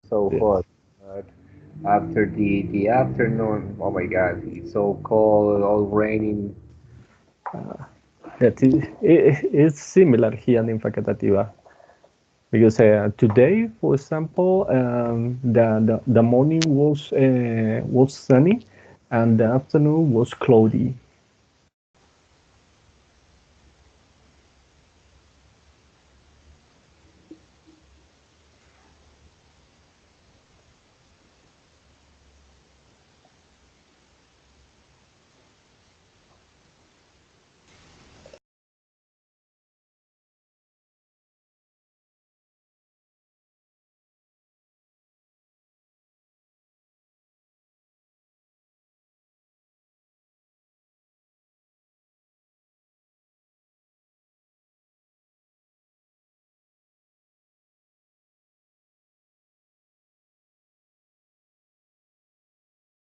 so Yes. hot. But after the afternoon, oh my God, it's so cold, all raining. It's similar here in Facatativá because today, for example, the morning was sunny and the afternoon was cloudy.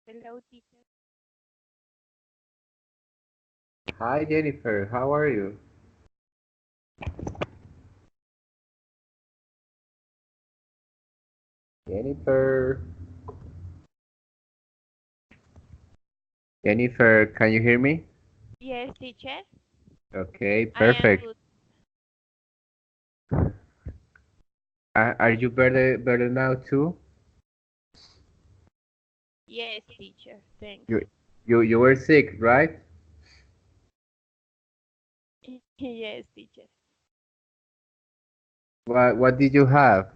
Hello, teacher. Hi Jennifer, how are you? Jennifer, Jennifer, can you hear me? Yes, teacher. Okay, I am perfect. good. Are you better now too? Yes, teacher. Thanks. You you were sick, right? Yes, teacher. What did you have?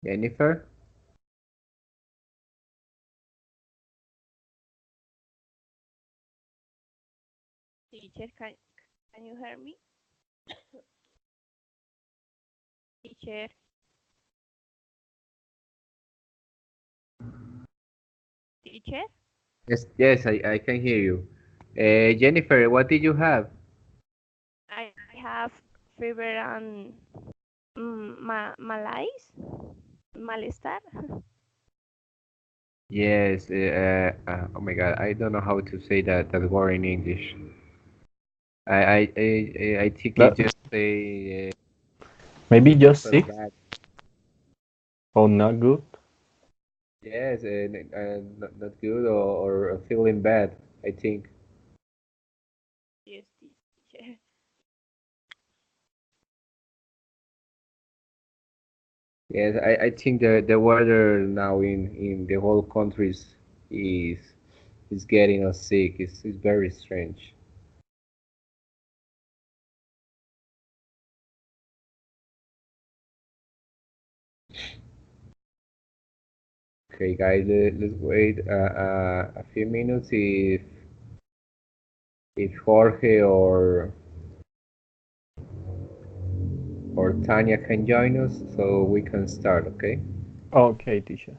Jennifer? Teacher, can you hear me? Teacher, teacher. Yes, I can hear you. Jennifer, what did you have? I have fever and malaise, malestar. Yes, oh my God, I don't know how to say that word in English. I think it That just say maybe you just feel sick bad. or not good. Yes, not good or feeling bad, I think. Yes, teacher. Yes, I think the weather now in the whole countries is is getting us sick. It's very strange. Okay, guys, let's wait a few minutes if Jorge or Tanya can join us, so we can start. Okay. Okay, teacher.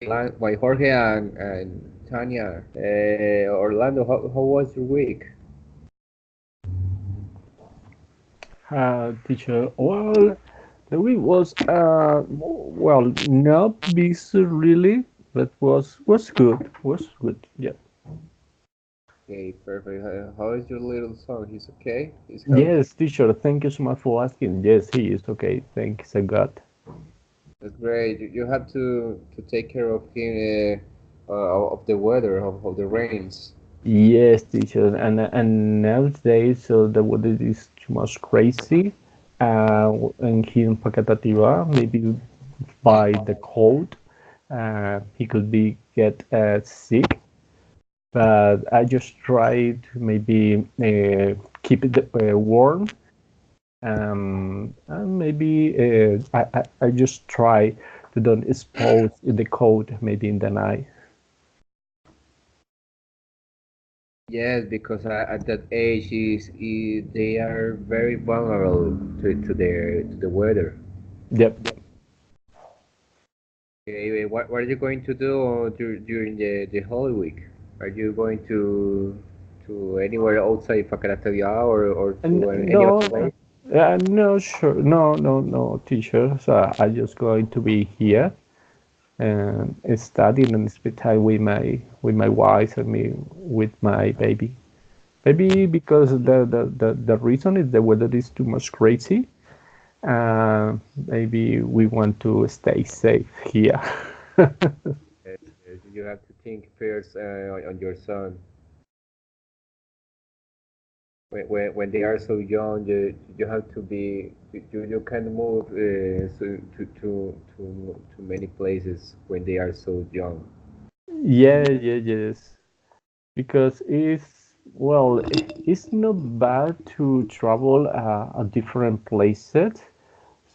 Why Jorge and Tanya, Orlando, how was your week? Teacher, well, the week was well, not busy really, but was good. Was good. Yeah. Okay, perfect. How is your little son? He's okay? He's healthy? Yes, teacher. Thank you so much for asking. Yes, he is okay. Thanks a God. That's great. You have to take care of him, of the weather, of the rains. Yes, teacher. And nowadays, so the weather is too much crazy. And here in Pacatativa, maybe by the cold, he could be get sick. But I just try to maybe keep it warm. And maybe I just try to don't expose in the cold maybe in the night. Yes, because at that age they are very vulnerable to the weather. Yep. Okay, what are you going to do during the Holy Week? Are you going to anywhere outside Facatativá or And to any other no, place? no, sure, no, teacher. So I just going to be here and studying and spend time with my wife and me with my baby. Maybe because the reason is the weather is too much crazy. Maybe we want to stay safe here. You have to think first on your son. When they are so young, you have to be you can move to many places when they are so young. Yeah, yeah, yes. Because it's well, it's not bad to travel a different places.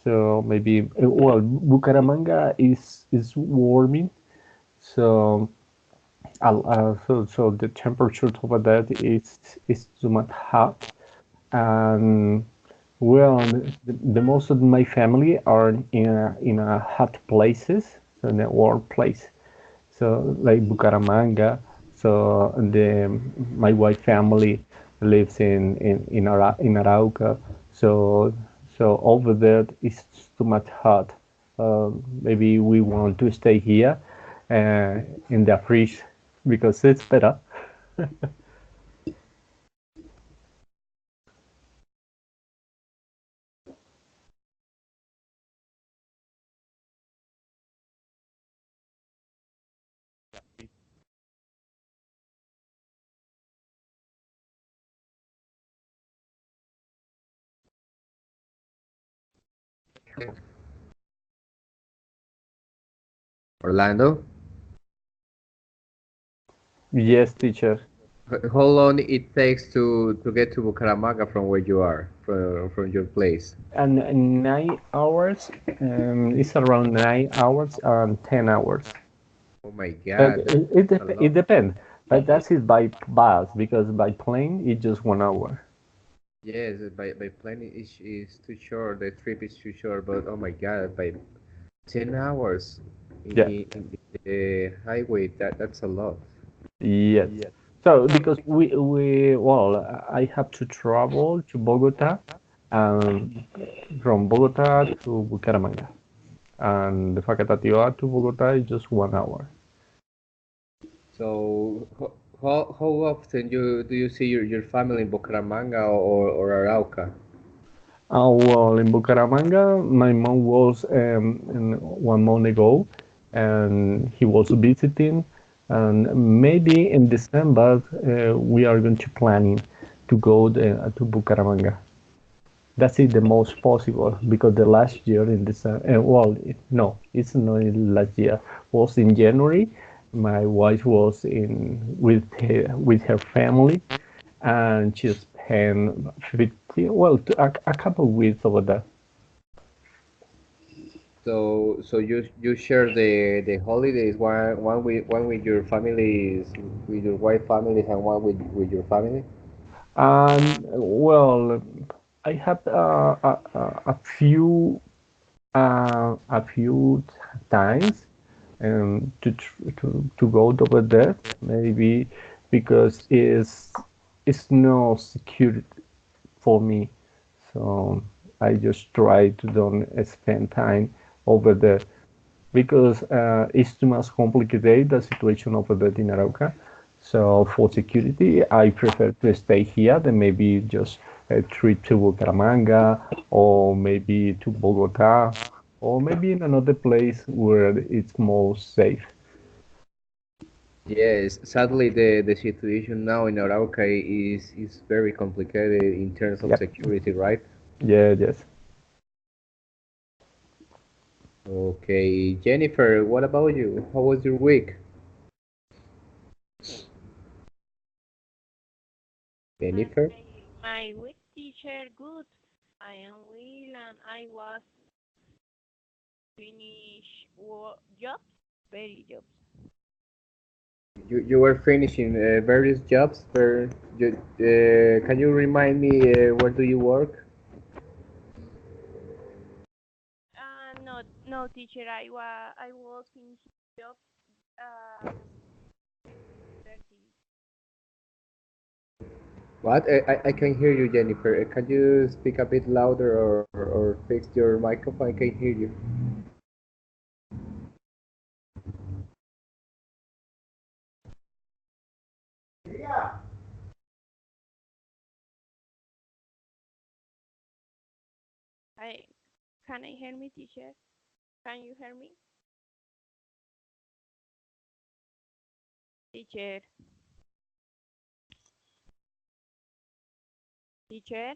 So maybe well, Bucaramanga is warming. So so the temperature over there is too much hot. And well, the most of my family are in a hot places, so in a warm place. So like Bucaramanga. So the my white family lives in Arauca. So so over there it's too much hot. Maybe we want to stay here uh, in the fridge because it's better. Orlando, Yes, teacher. how long it takes to get to Bucaramanga from where you are, from your place? And 9 hours. It's around 9 hours and 10 hours. Oh my But God, that's a it lot. depends. But that is by bus because by plane it's just 1 hour. Yes, by plane is too short. The trip is too short. But oh my God, by 10 hours Yeah. in the highway, that's a lot. Yes. So because we well, I have to travel to Bogota, and from Bogota to Bucaramanga, and the Facatativá to Bogota is just 1 hour. So how often do you see your family in Bucaramanga or Arauca? Well, in Bucaramanga, my mom was 1 month ago, and he was visiting, and maybe in December we are going to planning to go to Bucaramanga. That's it, the most possible because the last year in December, no, it's not in last year. Was in January. My wife was in with her family, and she spent 15, well, a couple of weeks over there. So you share the holidays one with your families, with your wife families, and one with your family. And well, I have a few times, and to go over there, maybe because it's no security for me. So I just try to don't spend time over there because it's too much complicated the situation over there in Arauca. So for security, I prefer to stay here than maybe just a trip to Bucaramanga or maybe to Bogota or maybe in another place where it's more safe. Yes, sadly, the situation now in Arauca is very complicated in terms of Yep. security, right? Yeah, yes. Okay, Jennifer, what about you? How was your week? My, Jennifer? my week teacher good. I am Will and I was finish work jobs, very jobs. You were finishing various jobs. Can you remind me where do you work? No teacher. I was finishing jobs. University. What? I can hear you, Jennifer. Can you speak a bit louder or fix your microphone? I can hear you. I can I hear me, teacher? Can you hear me, teacher? Teacher?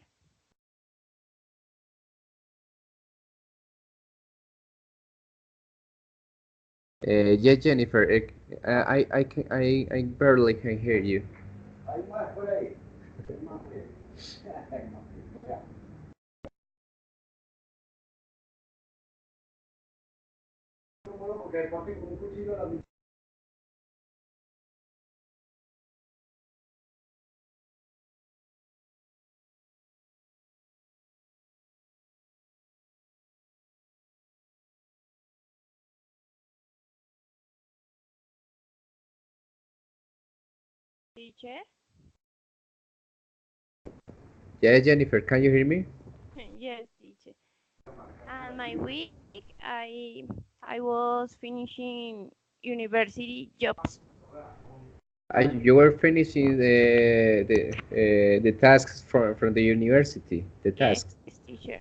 Yeah, Jennifer. I barely can hear you. Teacher? Yeah, Jennifer. Can you hear me? Yes, teacher. And my week, I I was finishing university jobs. You were finishing the tasks from the university. The Yes, tasks. teacher.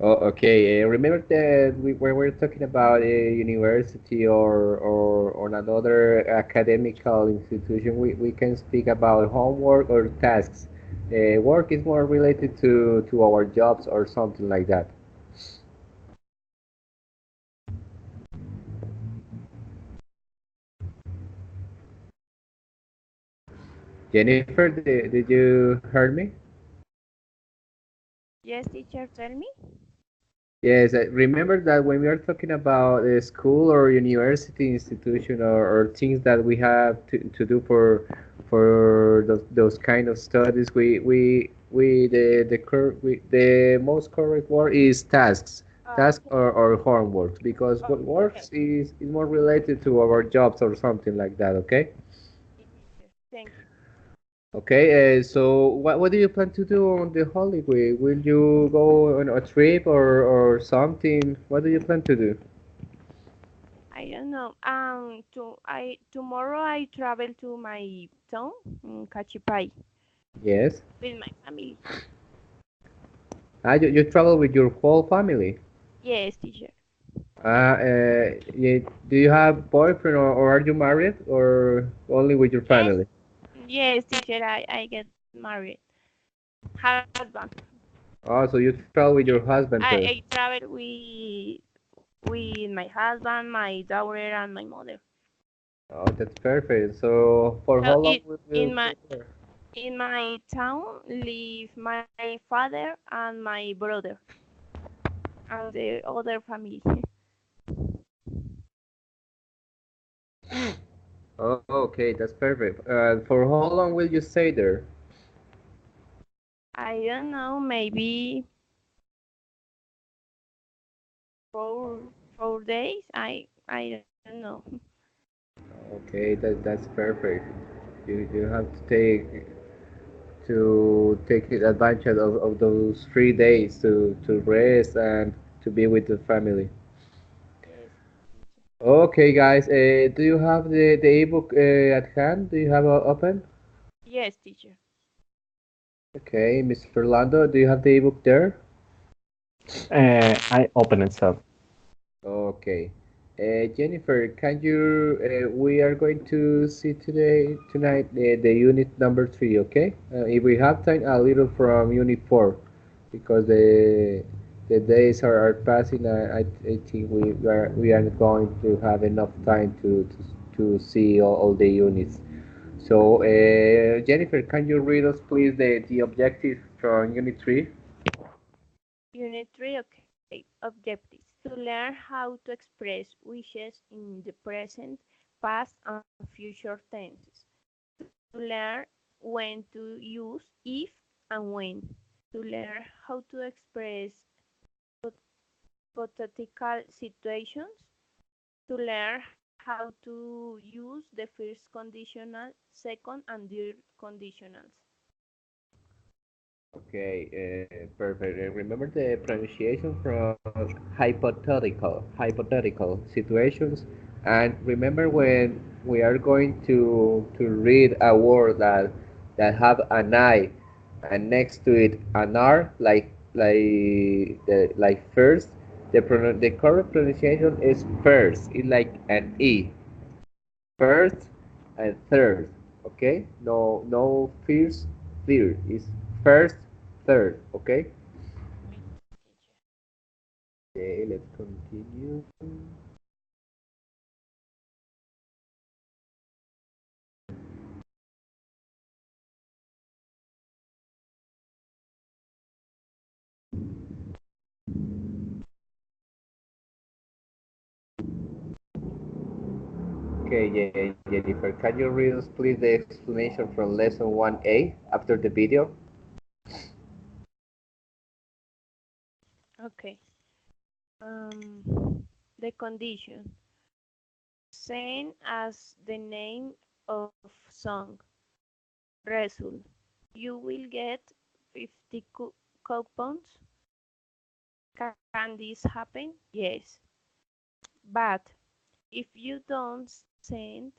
Oh, okay. Remember that we were talking about a university or another academical institution. We can speak about homework or tasks. Work is more related to our jobs or something like that. Jennifer, did you heard me? Yes, teacher. Tell me. Yes, I remember that when we are talking about a school or university institution or things that we have to do for those kind of studies, we the most correct word is tasks, task Okay. or homework because what Okay. works is more related to our jobs or something like that. Okay. Teacher. Thank you. Okay, so what do you plan to do on the holiday? Will you go on a trip or something? What do you plan to do? I don't know. Tomorrow I travel to my town, Cachipai, Yes. with my family. You travel with your whole family. Yes, teacher. Do you have boyfriend or are you married or only with your Yes, family? yes, teacher. I get married. Husband. Oh, so you travel with your Yes. husband too. I travel with my husband, my daughter, and my mother. Oh, that's perfect. So for So how long will in you my stay there? in my town live my father and my brother and the other family. Oh, okay, that's perfect. For how long will you stay there? I don't know, maybe 4 4 days. I don't know. Okay, that's perfect. You have to take advantage of those 3 days to rest and to be with the family. Yes, teacher. Okay, guys, do you have the ebook at hand? Do you have it open? Yes, teacher. Okay, Mr. Orlando, do you have the ebook there? I open it up. Okay. Jennifer, can you? We are going to see tonight the unit number 3. Okay. If we have time, a little from unit 4, because the days are passing. I think we aren't going to have enough time to see all the units. So, Jennifer, can you read us please the objectives from unit 3? Unit 3, okay. Objectives. To learn how to express wishes in the present, past, and future tenses. To learn when to use if and when. To learn how to express hypothetical situations. To learn how to use the first conditional, second, and third conditionals. Okay, perfect. Remember the pronunciation from hypothetical situations, and remember when we are going to read a word that have an I, and next to it an R, like first. The correct pronunciation is first. It's like an E, first and third. Okay, no first, third. It's first, third. Okay. Okay, let's continue. Okay, yeah, Jennifer, can you read us please the explanation from lesson 1A after the video? Okay. The condition. Same as the name of song. Result. You will get 50 coupons. Can this happen? Yes. But if you don't send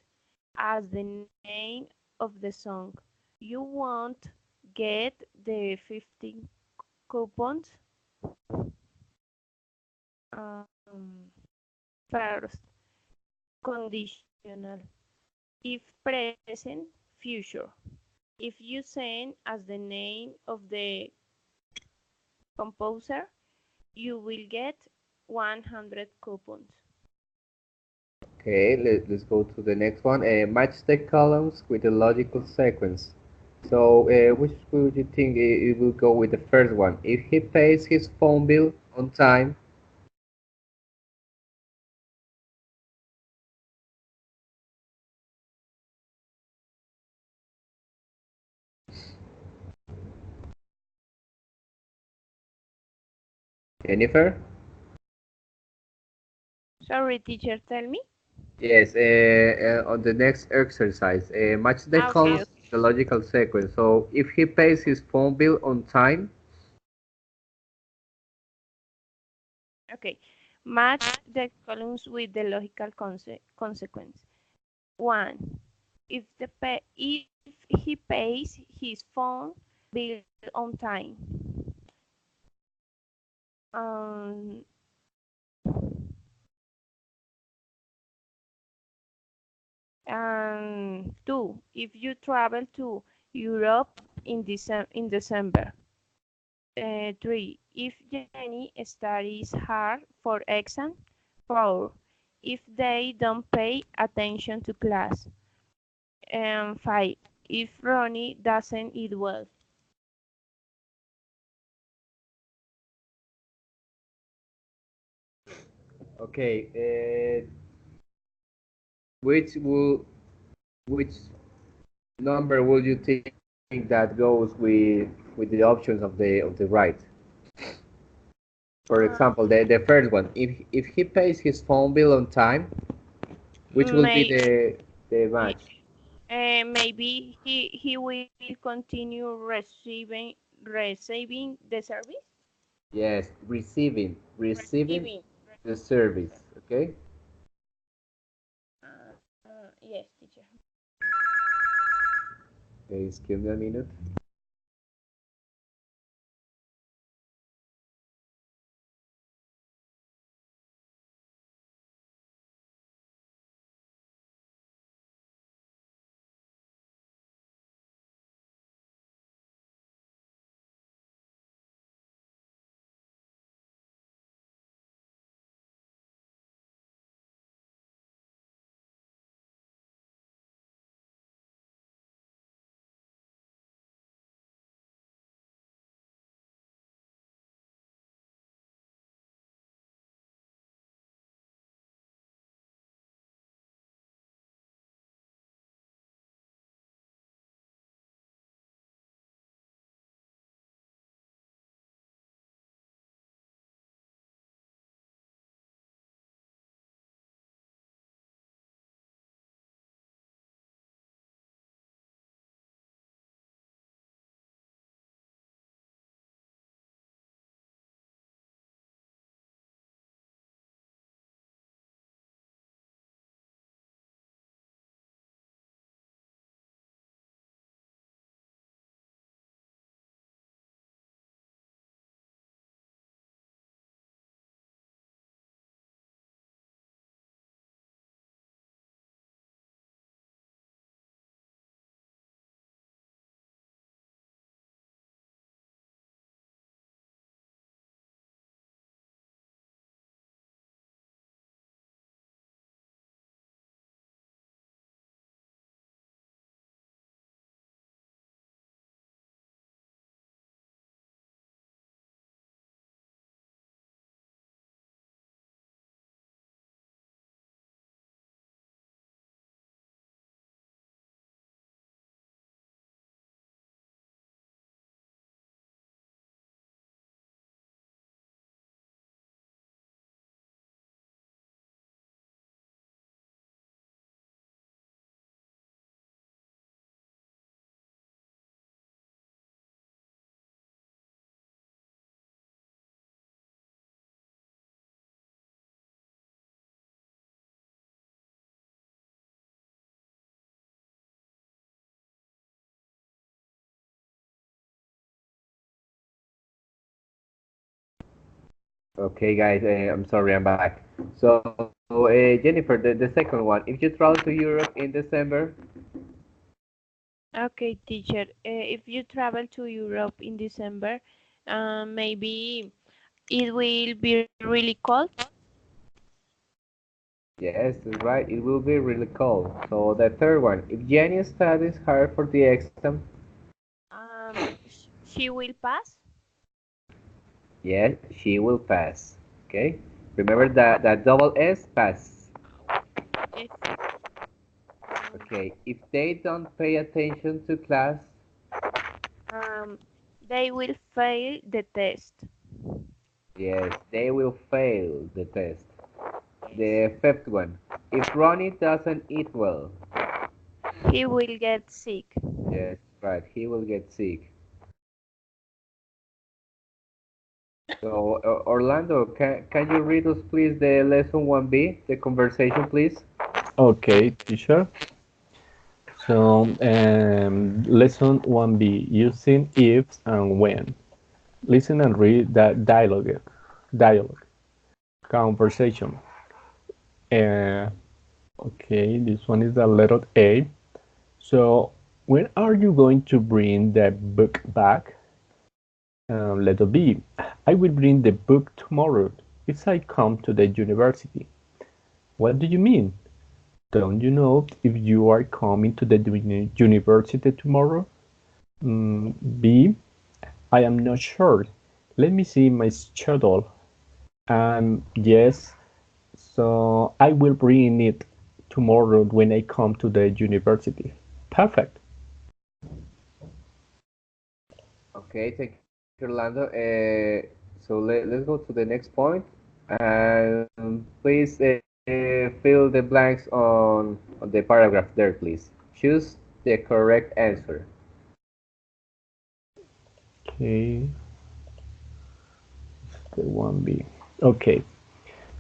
as the name of the song, you won't get the 50 coupons. Um, First, conditional. If present, future. If you send as the name of the composer, you will get 100 coupons. Okay, let's go to the next one. Match the columns with the logical sequence. So, which would you think it will go with the first one? If he pays his phone bill on time, Jennifer? Sorry, teacher, tell me. Yes, on the next exercise, match the Okay, columns okay. with the logical sequence. So, if he pays his phone bill on time, Okay. Match the columns with the logical consequence. One, if he pays his phone bill on time. Um, and two, if you travel to Europe in December. Three, if Jenny studies hard for exam. Four, if they don't pay attention to class. And five, if Ronnie doesn't eat well. okay, which will which number would you think that goes with the options of the right? For example, the first one, if he pays his phone bill on time, which will be May, the match? maybe he will continue receiving the service. Yes, receiving Receiving. the service. Okay. Yes, teacher. Okay, excuse me a minute. Okay, guys, I'm sorry, I'm back. So, Jennifer, the second one, if you travel to Europe in December, Okay, teacher. If you travel to Europe in December, maybe it will be really cold. yes, that's right, it will be really cold. So, the third one, if Jenny studies hard for the exam, She will pass. yes, she will pass. Okay, remember that double S, pass. Yes. Okay, if they don't pay attention to class, Um, they will fail the test. yes, they will fail the test. Yes. The fifth one, if Ronnie doesn't eat well, He will get sick. yes, right, he will get sick. So, Orlando, can you read us, please, the lesson 1B, the conversation, please? Okay, teacher. So, lesson 1B, using ifs and when. Listen and read that dialogue. Dialogue. Conversation. Uh, okay, this one is the letter A. So, when are you going to bring the book back? Letter B. I will bring the book tomorrow if I come to the university. What do you mean? Don't you know if you are coming to the university tomorrow? B. I am not sure. Let me see my schedule. Yes, so I will bring it tomorrow when I come to the university. Perfect. Okay, thank you, Orlando. So let's go to the next point. And please fill the blanks on the paragraph there, please. Choose the correct answer. Okay, the 1B. Okay,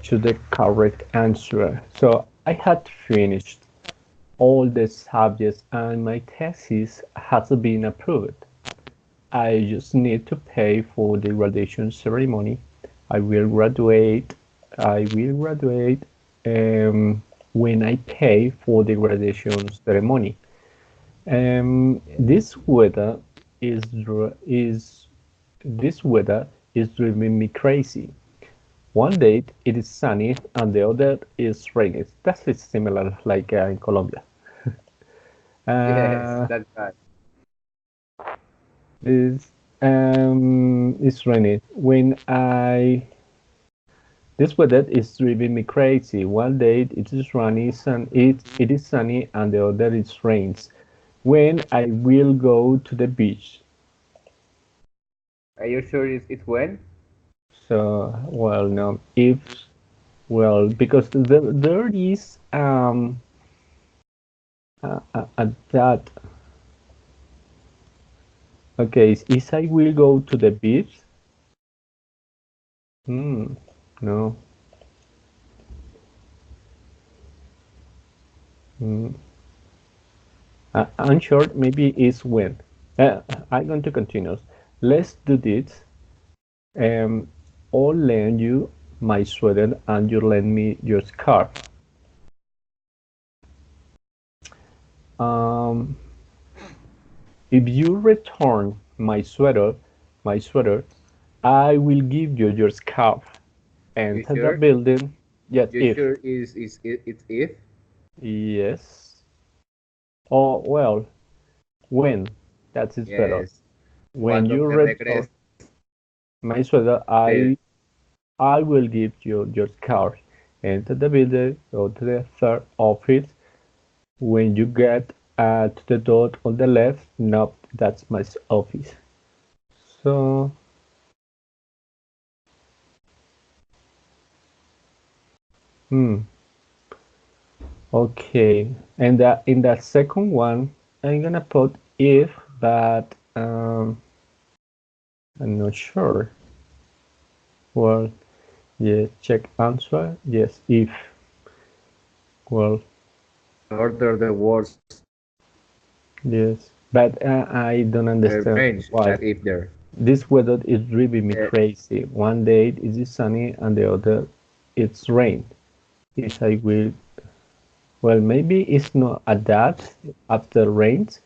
to the correct answer. So I had finished all the subjects and my thesis has been approved. I just need to pay for the graduation ceremony. I will graduate. I will graduate when I pay for the graduation ceremony. This weather is this weather is driving me crazy. One day it is sunny and the other is rainy. That is similar like in Colombia. Yes, Uh, that's right. is it's rainy. This weather is driving me crazy. One day it is sunny, it is sunny, and the other it rains. When I will go to the beach. Are you sure it's when? So, well, no, if well, because there is that. Okay, is I will go to the beach. Hmm, no. Hmm. I'm sure maybe it's when. I'm going to continue. Let's do this. Um, I'll lend you my sweater and you lend me your scarf. Um, if you return my sweater, I will give you your scarf. You Enter the sure? building. Yes, You if. sure is it's if? Yes. Oh, well, when? That is better. Yes. When Cuando you me return regrese. my sweater, There. I will give you your card. Enter the building, go to the third office. When you get to the door on the left, nope, that's my office. So, hmm, okay. And in that second one, I'm gonna put if, but I'm not sure. Well, yeah, check answer. Yes, if. Well, Order the words yes, but I don't understand arrange why. that if there. This weather is driving me Uh, crazy. One day it is sunny and the other it's rain. Is I will well maybe it's not at that after rains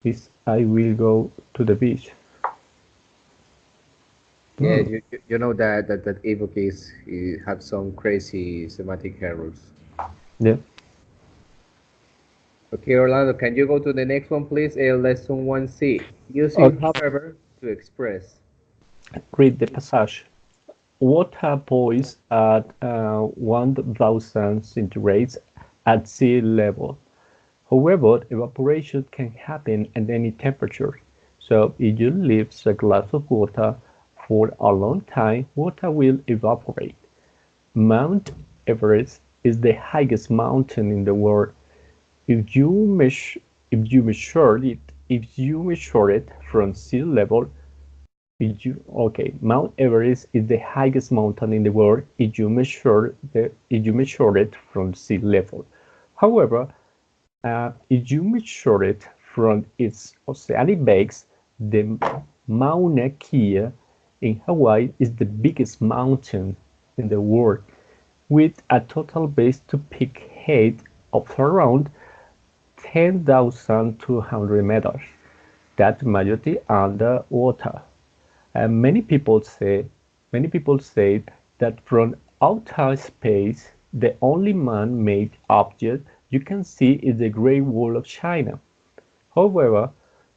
is I will go to the beach. yeah, Hmm. you know that evoke is have some crazy semantic errors. Yeah. Okay, Orlando, can you go to the next one, please? Lesson 1C. Using Okay. however to express. Read the passage. Water boils at 1000 centigrades at sea level. However, evaporation can happen at any temperature. So if you leave a glass of water for a long time, water will evaporate. Mount Everest is the highest mountain in the world. If you measure if you measure it from sea level, Mount Everest is the highest mountain in the world if you measure it from sea level. However, if you measure it from its oceanic base, the Mauna Kea in Hawaii is the biggest mountain in the world, with a total base to peak height of around 10,200 meters. That majority under water. And many people say that from outer space, the only man-made object you can see is the Great Wall of China. However,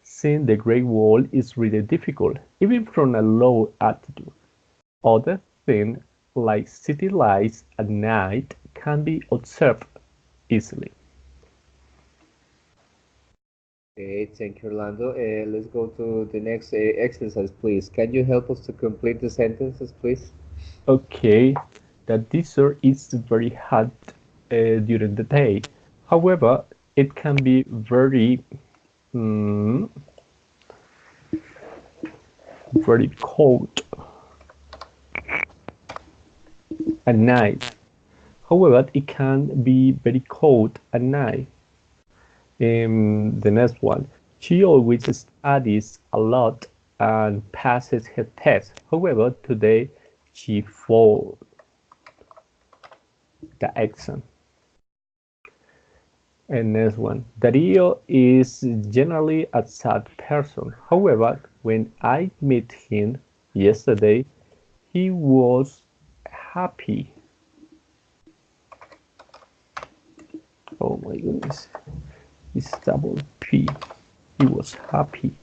seeing the Great Wall is really difficult, even from a low altitude. Other things, like city lights at night, can be observed easily. Okay, thank you, Orlando. Let's go to the next exercise, please. Can you help us to complete the sentences, please? Okay, the desert is very hot during the day. However, it can be mm, very cold at night. However, it can be very cold at night. The next one, she always studies a lot and passes her test. However, today she failed the exam. And next one, Dario is generally a sad person. However, when I met him yesterday, he was happy. Oh my goodness, it's double P. He was happy.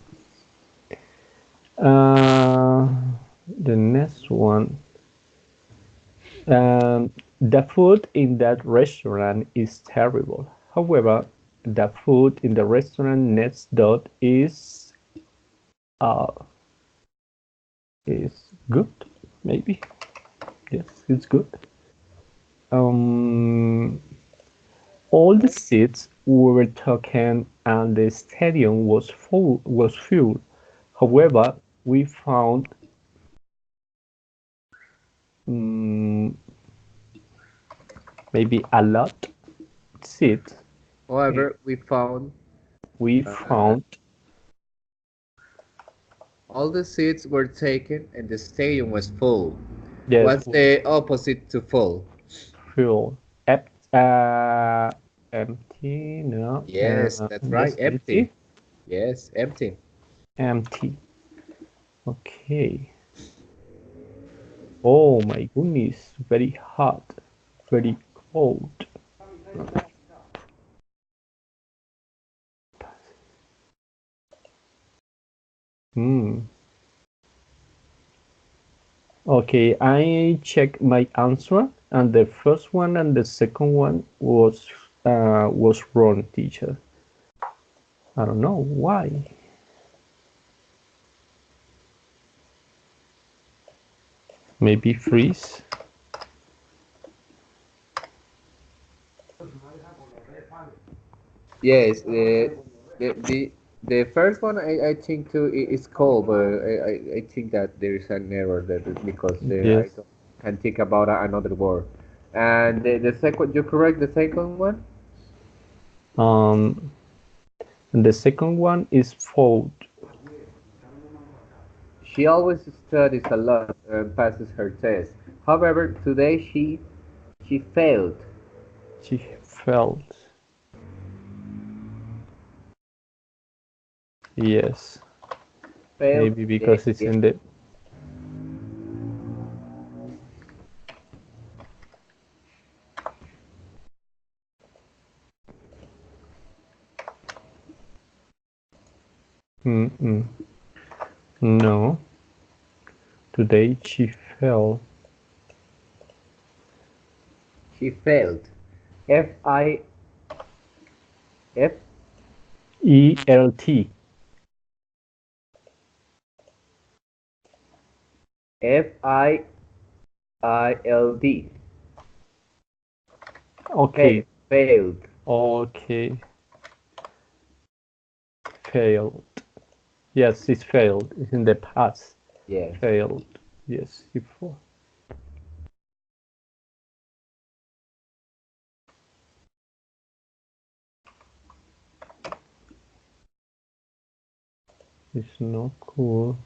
Uh, the next one, the food in that restaurant is terrible. However, the food in the restaurant next door uh, is good. Maybe yes, it's good. Um, all the seats were taken and the stadium was filled. However, we found um, maybe a lot seats. However, we found We uh, found all the seats were taken and the stadium was full. yes, What's the opposite to full? full. Ep- uh, empty. No. Yes, that's right. Yes, Empty. empty. Yes, empty. Empty. Okay. Oh my goodness. Very hot. Very cold. Hmm. Okay, I checked my answer, and the first one and the second one was wrong, teacher. I don't know why. Maybe freeze. Yes, the the first one I think too is cold, but I think that there is an error there because I Yes. don't, can think about another word. And the second, you correct the second one? Um, and the second one is fold. She always studies a lot and passes her test. However, today she failed. She felt. Yes. Failed Maybe the because it's the in the. Mm-mm. No. Today she fell. she failed. F ELT. FIILD. Okay. Failed. Okay. Failed. Yes, it's failed. It's in the past. Yes. Failed. Yes, before. It's not cool.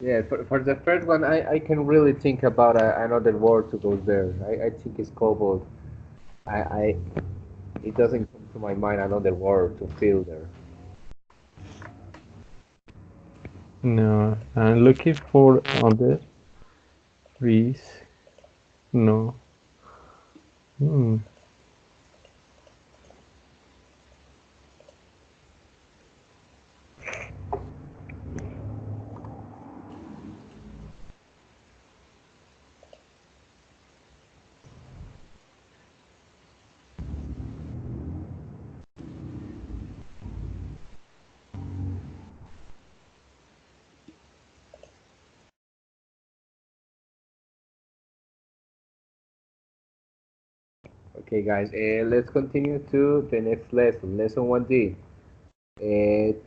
Yeah, for the first one, I can really think about another word to go there. I think it's cobalt. I it doesn't come to my mind another word to fill there. No, I'm looking for other trees. No. Hmm. Okay, guys, let's continue to the next lesson, lesson 1D.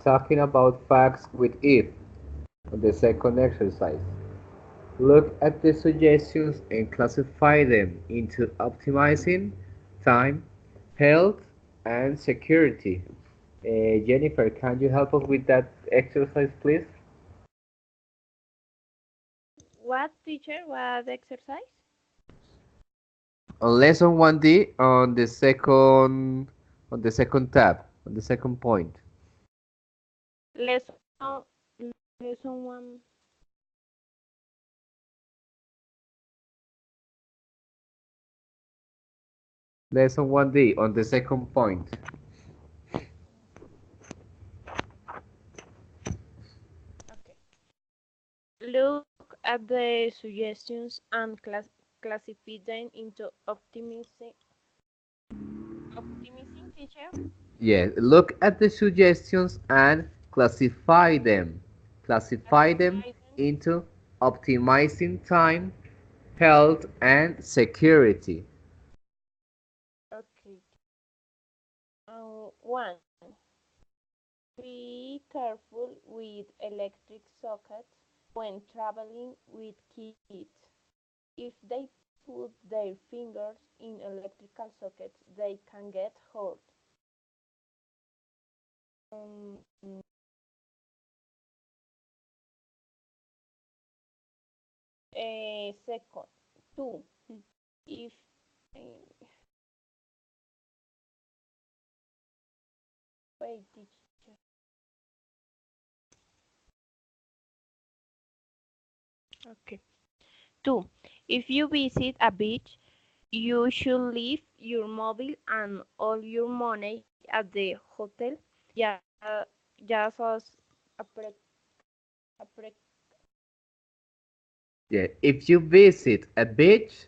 Talking about facts with if on the second exercise. Look at the suggestions and classify them into optimizing time, health, and security. Jennifer, can you help us with that exercise, please? What, teacher? What exercise? On lesson 1D on the second tab, on the second point. Lesson, lesson one. Lesson 1D on the second point. Okay. Look at the suggestions and classify them into optimizing, teacher. Yes, look at the suggestions and classify them. Classify them Classify them. into optimizing time, health, and security. Okay. One. Be careful with electric sockets when traveling with kids. If they put their fingers in electrical sockets, they can get hurt. Um, Second, two, if uh, wait, teacher. Okay. Two, if you visit a beach, you should leave your mobile and all your money at the hotel. Yeah, just as a a pre Yeah, if you visit a beach,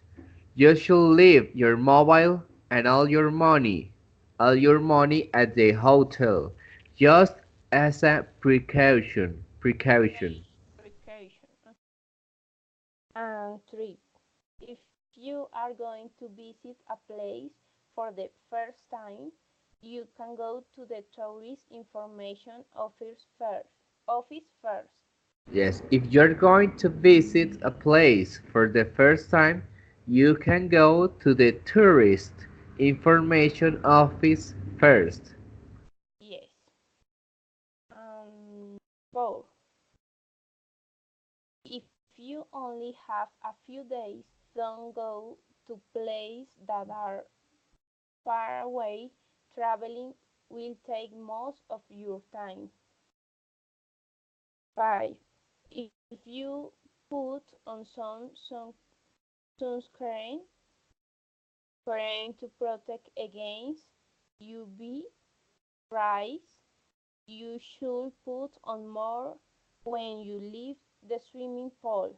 you should leave your mobile and all your money at the hotel, just as a precaution. Precaution. precaution. And three, if you are going to visit a place for the first time, you can go to the tourist information office first. Yes, if you're going to visit a place for the first time, you can go to the tourist information office first. Yes. Four, if you only have a few days, don't go to places that are far away. Traveling will take most of your time. Five, if you put on some sunscreen, cream to protect against UV rays, you should put on more when you leave the swimming pool.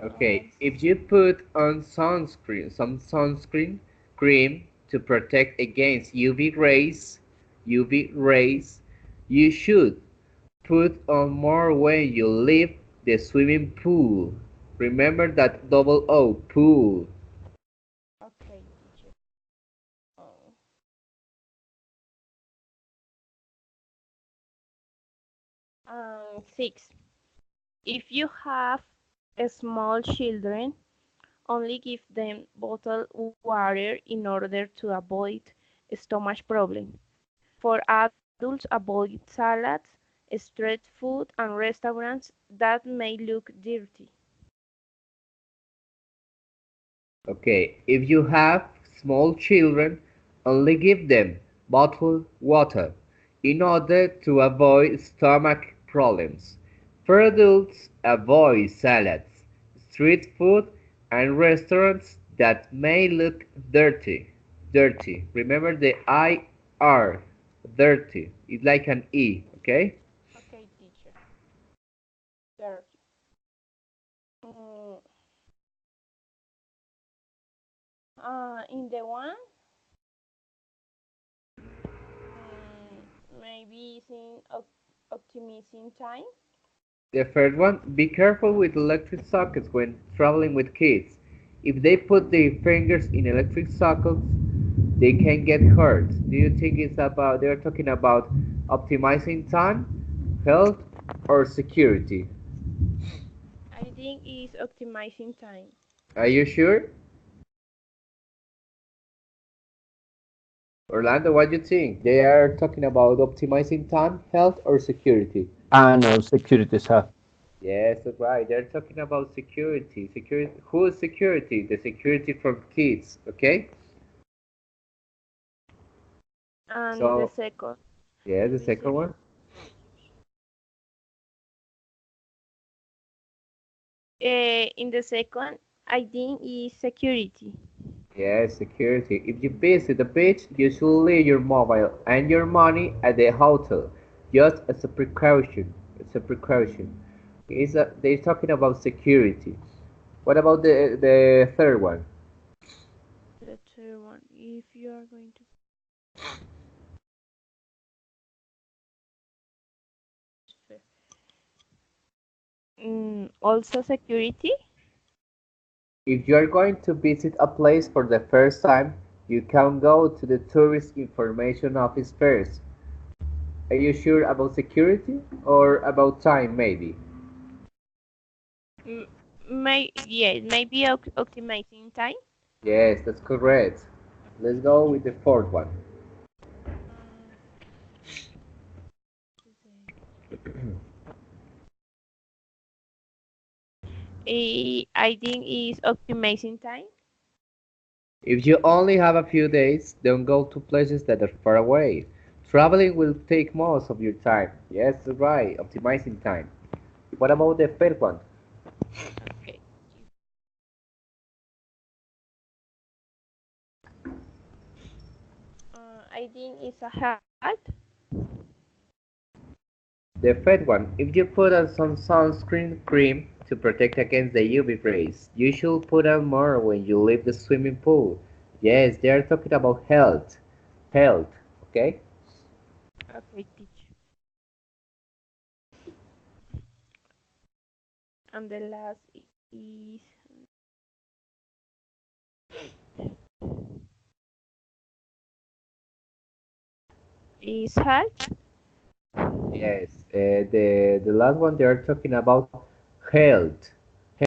Okay, if you put on some sunscreen cream to protect against UV rays, you should put on more when you leave the swimming pool. Remember that double O, pool. Okay, teacher. Um, Six, if you have small children, only give them bottled water in order to avoid stomach problems. For adults, avoid salads, street food, and restaurants that may look dirty. Okay, if you have small children, only give them bottled water in order to avoid stomach problems. For adults, avoid salads, street food, and restaurants that may look dirty. Dirty. Remember the IR, dirty. It's like an E, okay? Okay, teacher. Dirty. Mm, in the one, maybe it's in optimizing time. The third one, be careful with electric sockets when traveling with kids. If they put their fingers in electric sockets, they can get hurt. Do you think it's about they're talking about optimizing time, health, or security? I think it's optimizing time. Are you sure? Orlando, what do you think? They are talking about optimizing time, health, or security? Ah, no, security, sir. Yes, that's right. They're talking about security. Security. Who is security? The security from kids. Okay. And the So, second, yeah, the we second say, one. in the second, I think is security. Yes, security. If you visit the beach, you should leave your mobile and your money at the hotel, just as a precaution. It's a precaution. They're talking about security. What about the third one? The third one, if you are going to also security. If you are going to visit a place for the first time, you can go to the tourist information office first. Are you sure about security or about time, maybe? Mm, maybe optimizing time. Yes, that's correct. Let's go with the fourth one. Uh, I think is optimizing time. If you only have a few days, don't go to places that are far away. Traveling will take most of your time. Yes, that's right, optimizing time. What about the fifth one? Okay. I think it's a hat. The fifth one, if you put on some sunscreen cream to protect against the UV rays, you should put on more when you leave the swimming pool. Yes, they are talking about health. Health, okay? Okay, teacher. And the last is health. Yes, the last one they are talking about health.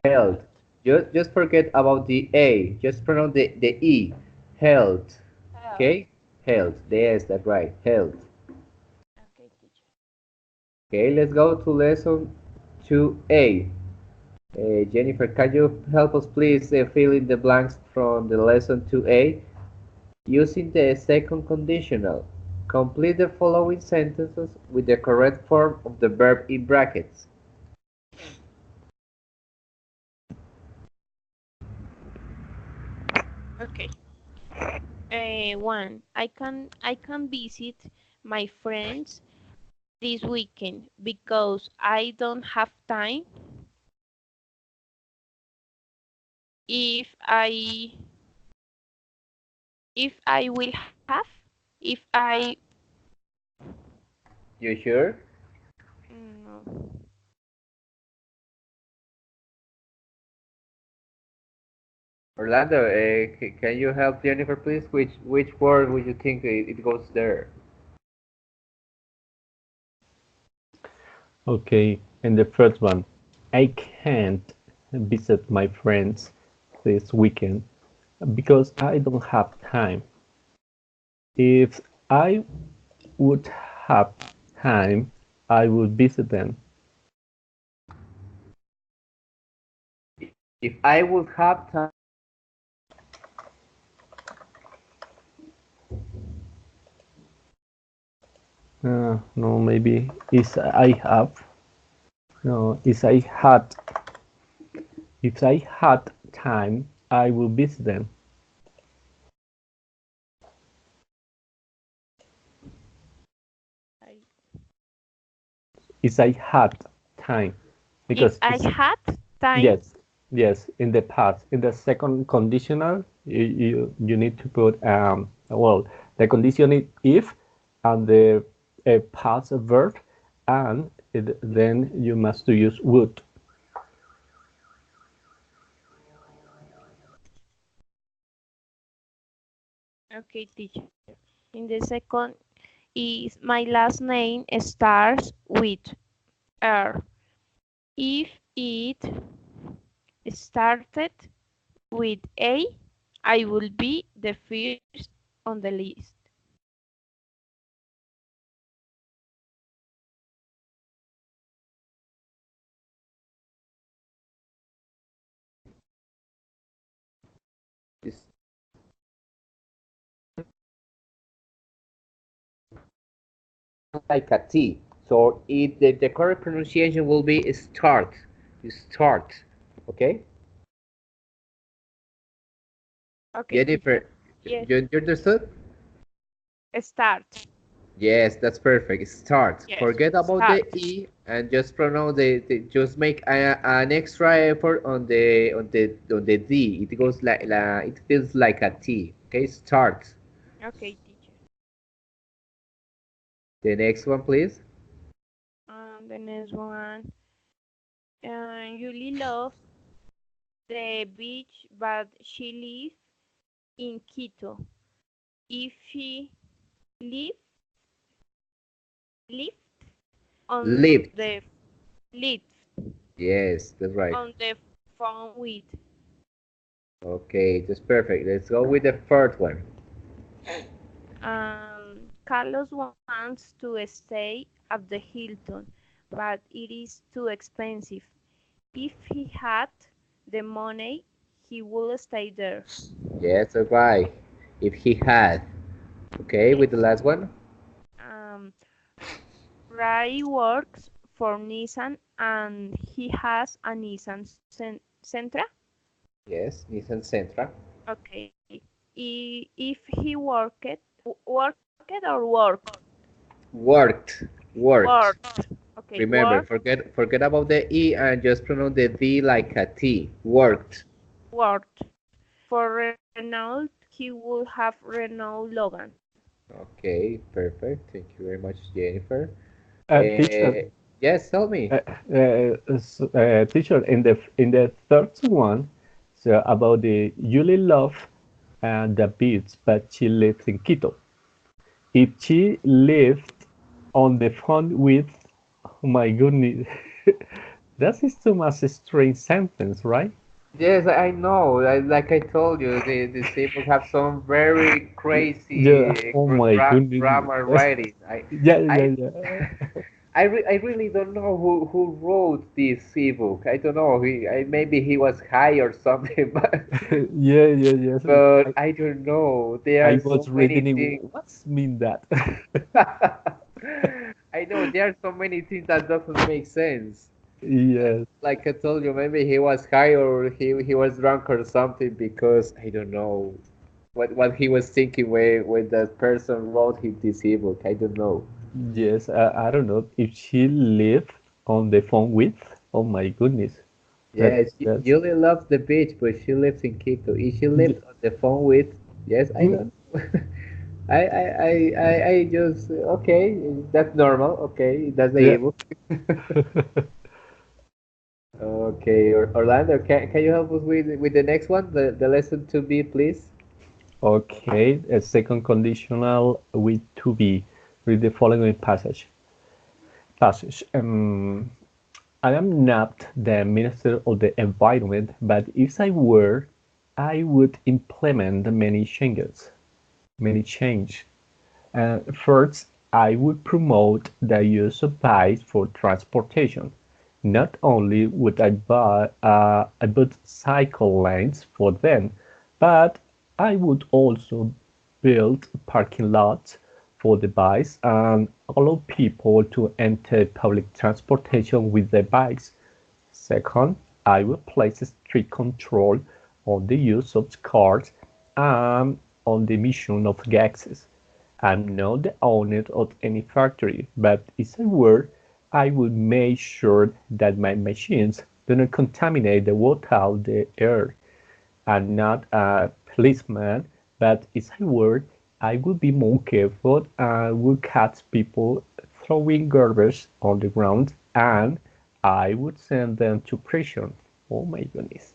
Health. Health. Just forget about the A. Just pronounce the E. Health. Health. Okay? Health. Yes, that's right. Health. Okay, teacher. Okay, let's go to lesson 2A. Jennifer, can you help us please fill in the blanks from the lesson 2A using the second conditional? Complete the following sentences with the correct form of the verb in brackets. Okay. One. I can visit my friends this weekend because I don't have time. If I will have, if I You sure? no, Orlando, can you help Jennifer, please? Which word would you think it goes there? Okay, and the first one, I can't visit my friends this weekend because I don't have time. If I would have time, I would visit them. If I would have time, No, maybe is I have. No, is I had. If I had time, I would visit them. I, Is I had time, if because I it's had time, yes, yes. In the past, in the second conditional, you need to put well, the condition is if, and the past verb, and then you must to use would. Okay, teacher. In the second is my last name starts with R. If it started with A, I will be the first on the list. It's like a T. So the correct pronunciation will be start. You start. Okay? Okay, Jennifer, teacher. Yes, you understood? start. Yes, that's perfect. Start. Yes, Forget about the start. E and just pronounce just make an extra effort on the D. It goes like it feels like a T. Okay, start. Okay, teacher. The next one, please. The next one. Julie loves the beach, but she lives in Quito. If she live live on Lift. the live Yes, that's right. on the phone with Okay, that's perfect. Let's go with the third one. Carlos wants to stay at the Hilton, but it is too expensive. If he had the money, he would stay there. Yes, that's right. If he had. Okay, with the Yes. last one. Um, Ray works for Nissan and he has a Nissan Sentra. Yes, Nissan Sentra. Okay. If he worked or work? Worked. Worked. Worked. Okay, Remember, forget about the E and just pronounce the D like a T. Worked. worked. For Renault, he would have Renault Logan. Okay, perfect. Thank you very much, Jennifer. Teacher, Yes, tell me. teacher, in the third one, so about the Julie love and the beach, but she lives in Quito. If she lived on the phone with, oh my goodness, that is too much a strange sentence, right? Yes, I know. Like I told you, the people have some very Yeah. crazy Oh my goodness. grammar writing. Yeah, yeah, I, yeah. I really don't know who wrote this ebook. I don't know. Maybe he was high or something, but Yeah, yeah, yes. I don't know. There I are was so many reading it. things. What's mean that? I know there are so many things that doesn't make sense. Yes, Like I told you, maybe he was high or he was drunk or something because I don't know what he was thinking when that person wrote him this ebook. I don't know. yes. I don't know if she lived on the phone with. Oh my goodness. That Yeah, that's. Julie loves the beach, but she lives in Quito. If she Yeah. lived on the phone with, yes, I Mm. don't. I just okay. That's normal. Okay, that's the Yeah. ebook. Okay, Orlando, can you help us with the next one, the lesson to be, please? Okay. A second conditional with to be. Read the following passage. I am not the Minister of the Environment, but if I were, I would implement many change. First, I would promote the use of bikes for transportation. Not only would I build cycle lanes for them, but I would also build parking lots for the bikes and allow people to enter public transportation with their bikes. Second, I will place strict control on the use of cars and on the emission of gases. I'm not the owner of any factory, but if I were, I would make sure that my machines do not contaminate the water or the air. I'm not a policeman, but if I were, I would be more careful and would catch people throwing garbage on the ground and I would send them to prison. Oh my goodness.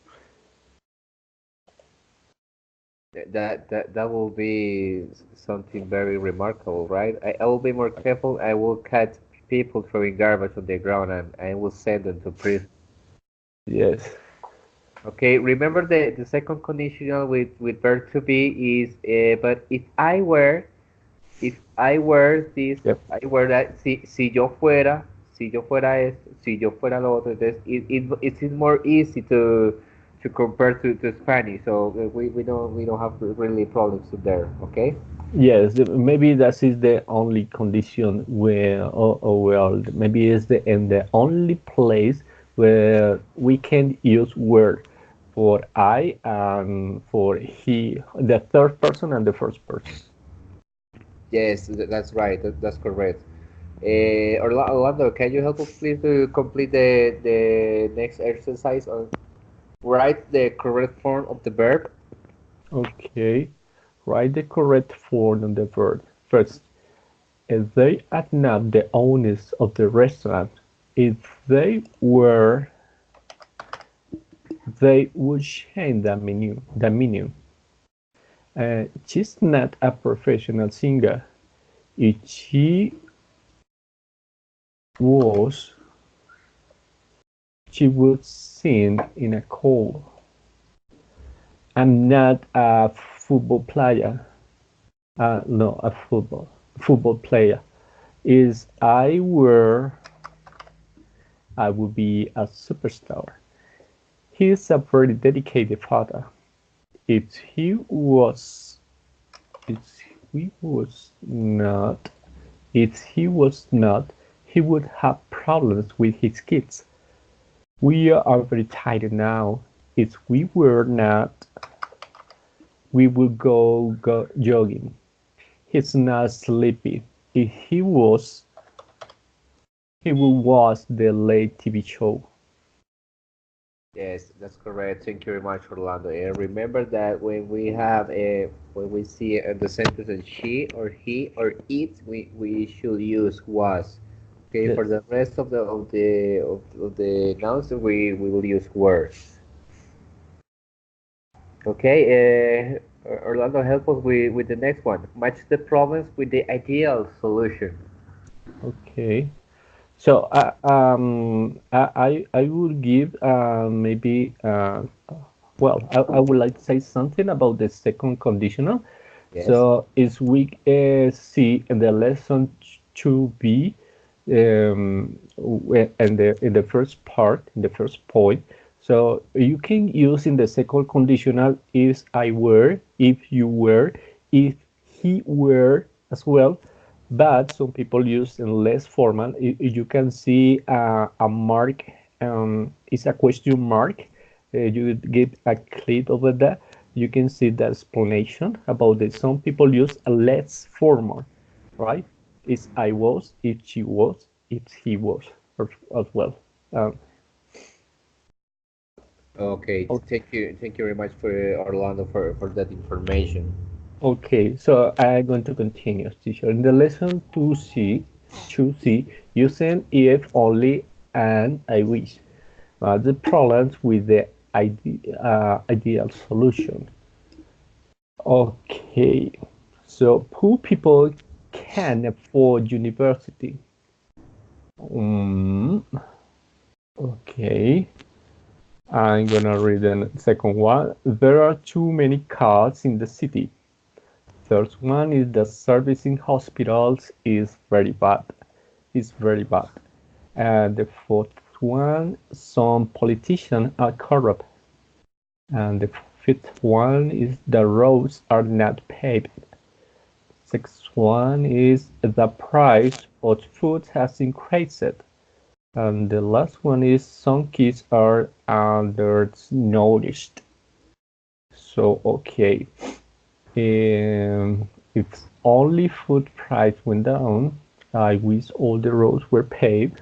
That will be something very remarkable, right? I will be more careful. I will catch people throwing garbage on the ground and I will send them to prison. Yes. Okay, remember the second conditional with verb to be is but if I were this, Yep. I were that, si yo fuera esto, si yo fuera lo otro, entonces it is more easy to compare to Spanish, so we don't have really problems there, okay? Yes, maybe that is the only condition where, or well, maybe it's the only place where we can use word for I and for he, the third person and the first person. Yes, that's right, that's correct. Orlando, can you help us please to complete the next exercise on write the correct form of the verb? Okay, write the correct form of the verb. First, if they are not the owners of the restaurant, if they were, they would change the menu. The menu. She's not a professional singer. If she was, she would sing in a choir. I'm not a football player. No, a football player. Is I were, I would be a superstar. He is a very dedicated father. If he was, if he was not, if he was not, he would have problems with his kids. We are very tired now. If we were not, we would go jogging. He's not sleepy. If he was, he would watch the late TV show. Yes, that's correct. Thank you very much, Orlando. And remember that when we see the sentence in she or he or it, we should use was. Okay, Yes. for the rest of the nouns, we will use were. Okay, Orlando, help us with the next one. Match the problems with the ideal solution. Okay. So I would give maybe well I would like to say something about the second conditional. Yes. So is we see in the lesson to be in the first part, in the first point. So you can use in the second conditional is I were, if you were, if he were as well, but some people use in less formal. You can see a mark, it's a question mark. You get a clip over there. You can see the explanation about it. Some people use a less formal, right? It's I was, if she was, if he was, as well. Um, Okay. Thank you very much for Orlando for that information. okay, so I'm going to continue, teacher. In the lesson 2C, using if only and I wish. The problems with the ideal solution. Okay, so poor people can afford university. Mm, okay, I'm gonna read the second one. There are too many cars in the city. Third one is the service in hospitals is very bad. It's very bad. And the fourth one, some politicians are corrupt. And the fifth one is the roads are not paved. Sixth one is the price of food has increased. And the last one is some kids are undernourished. So okay, if only food price went down, I wish all the roads were paved.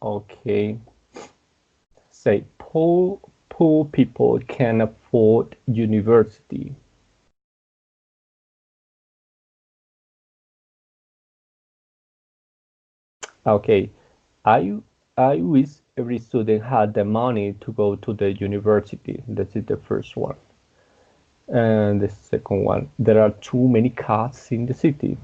Okay, say poor people can afford university. Okay, I I wish every student had the money to go to the university. That is the first one. And the second one, there are too many cats in the city.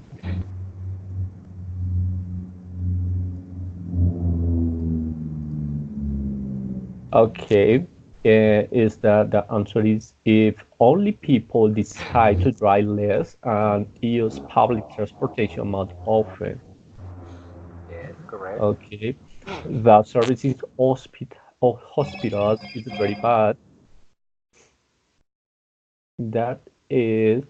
Okay, is that the answer is if only people decide to drive less and use public transportation more often. Yes, correct. Okay, the services hospitals is very bad. That is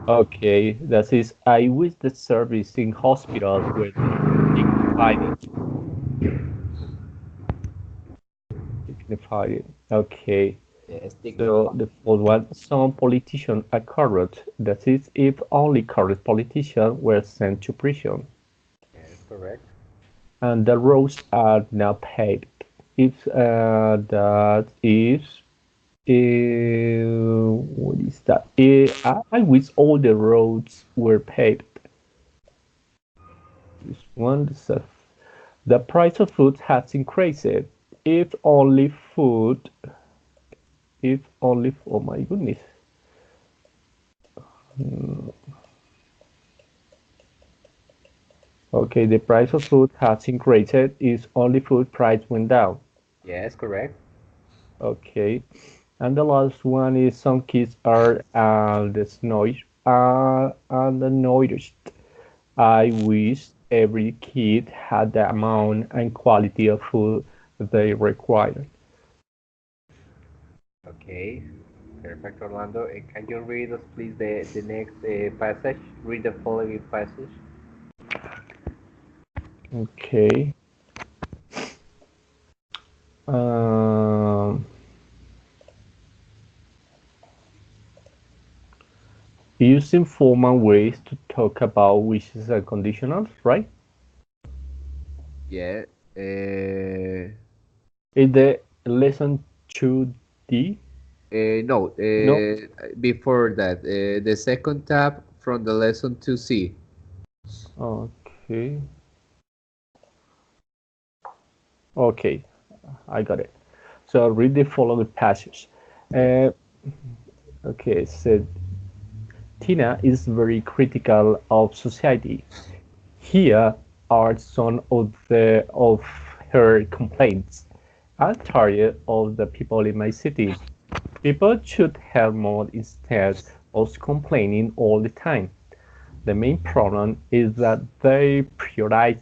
okay. That is I wish the service in hospitals were dignified. Dignified. Okay. Yes, So dignified. the fourth one, some politicians are corrupt. That is, if only corrupt politicians were sent to prison, Yes, correct. and the roads are not paved. If that is, what is that? I wish all the roads were paved. This one, the price of food has increased. If only food, if only, oh my goodness. Okay, the price of food has increased. Is only food price went down. Yes, correct. Okay, and the last one is some kids are the noise. I wish every kid had the amount and quality of food they require. Okay, perfect, Orlando. Can you read us, please, the next passage? Read the following passage. Okay. Um, Using formal ways to talk about wishes and conditionals, right? Yeah. Is the lesson 2D? No. No. Before that, the second tab from the lesson 2C. Okay. Okay, I got it. So I'll read the following passage. Yes. Uh, okay, so Tina is very critical of society. Here are some of her complaints. I'm tired of the people in my city. People should help more instead of complaining all the time. The main problem is that prioritize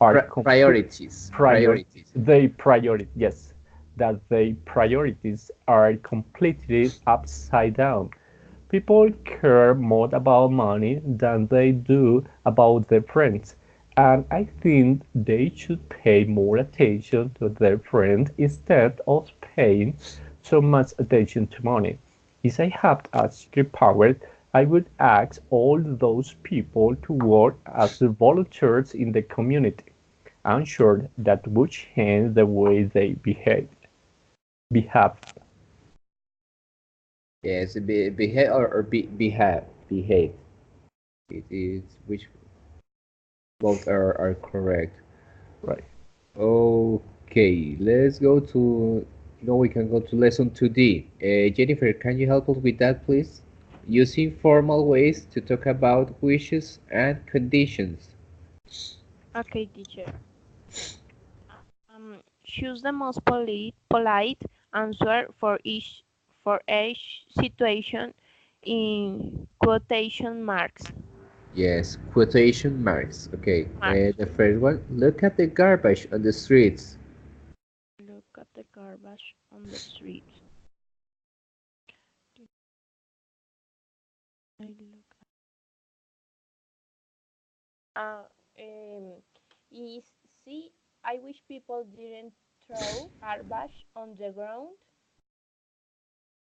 are Priorities. prior Priorities. they priority yes that they priorities are completely upside down. People care more about money than they do about their friends, and I think they should pay more attention to their friends instead of paying so much attention to money. If I had a superpower, I would ask all those people to work as volunteers in the community. I'm sure that would change the way they behave. Yes. Behave or behave. Behave. It is which both are correct. Right. Okay, let's go to. No, we can go to lesson 2D. Jennifer, can you help us with that, please? Using formal ways to talk about wishes and conditions. Okay, teacher. Choose the most polite answer for each situation in quotation marks. Yes, quotation marks. Okay, Marks. the first one. Look at the garbage on the streets. Look at the garbage on the streets. I look. Uh, um, is see. I wish people didn't throw garbage on the ground.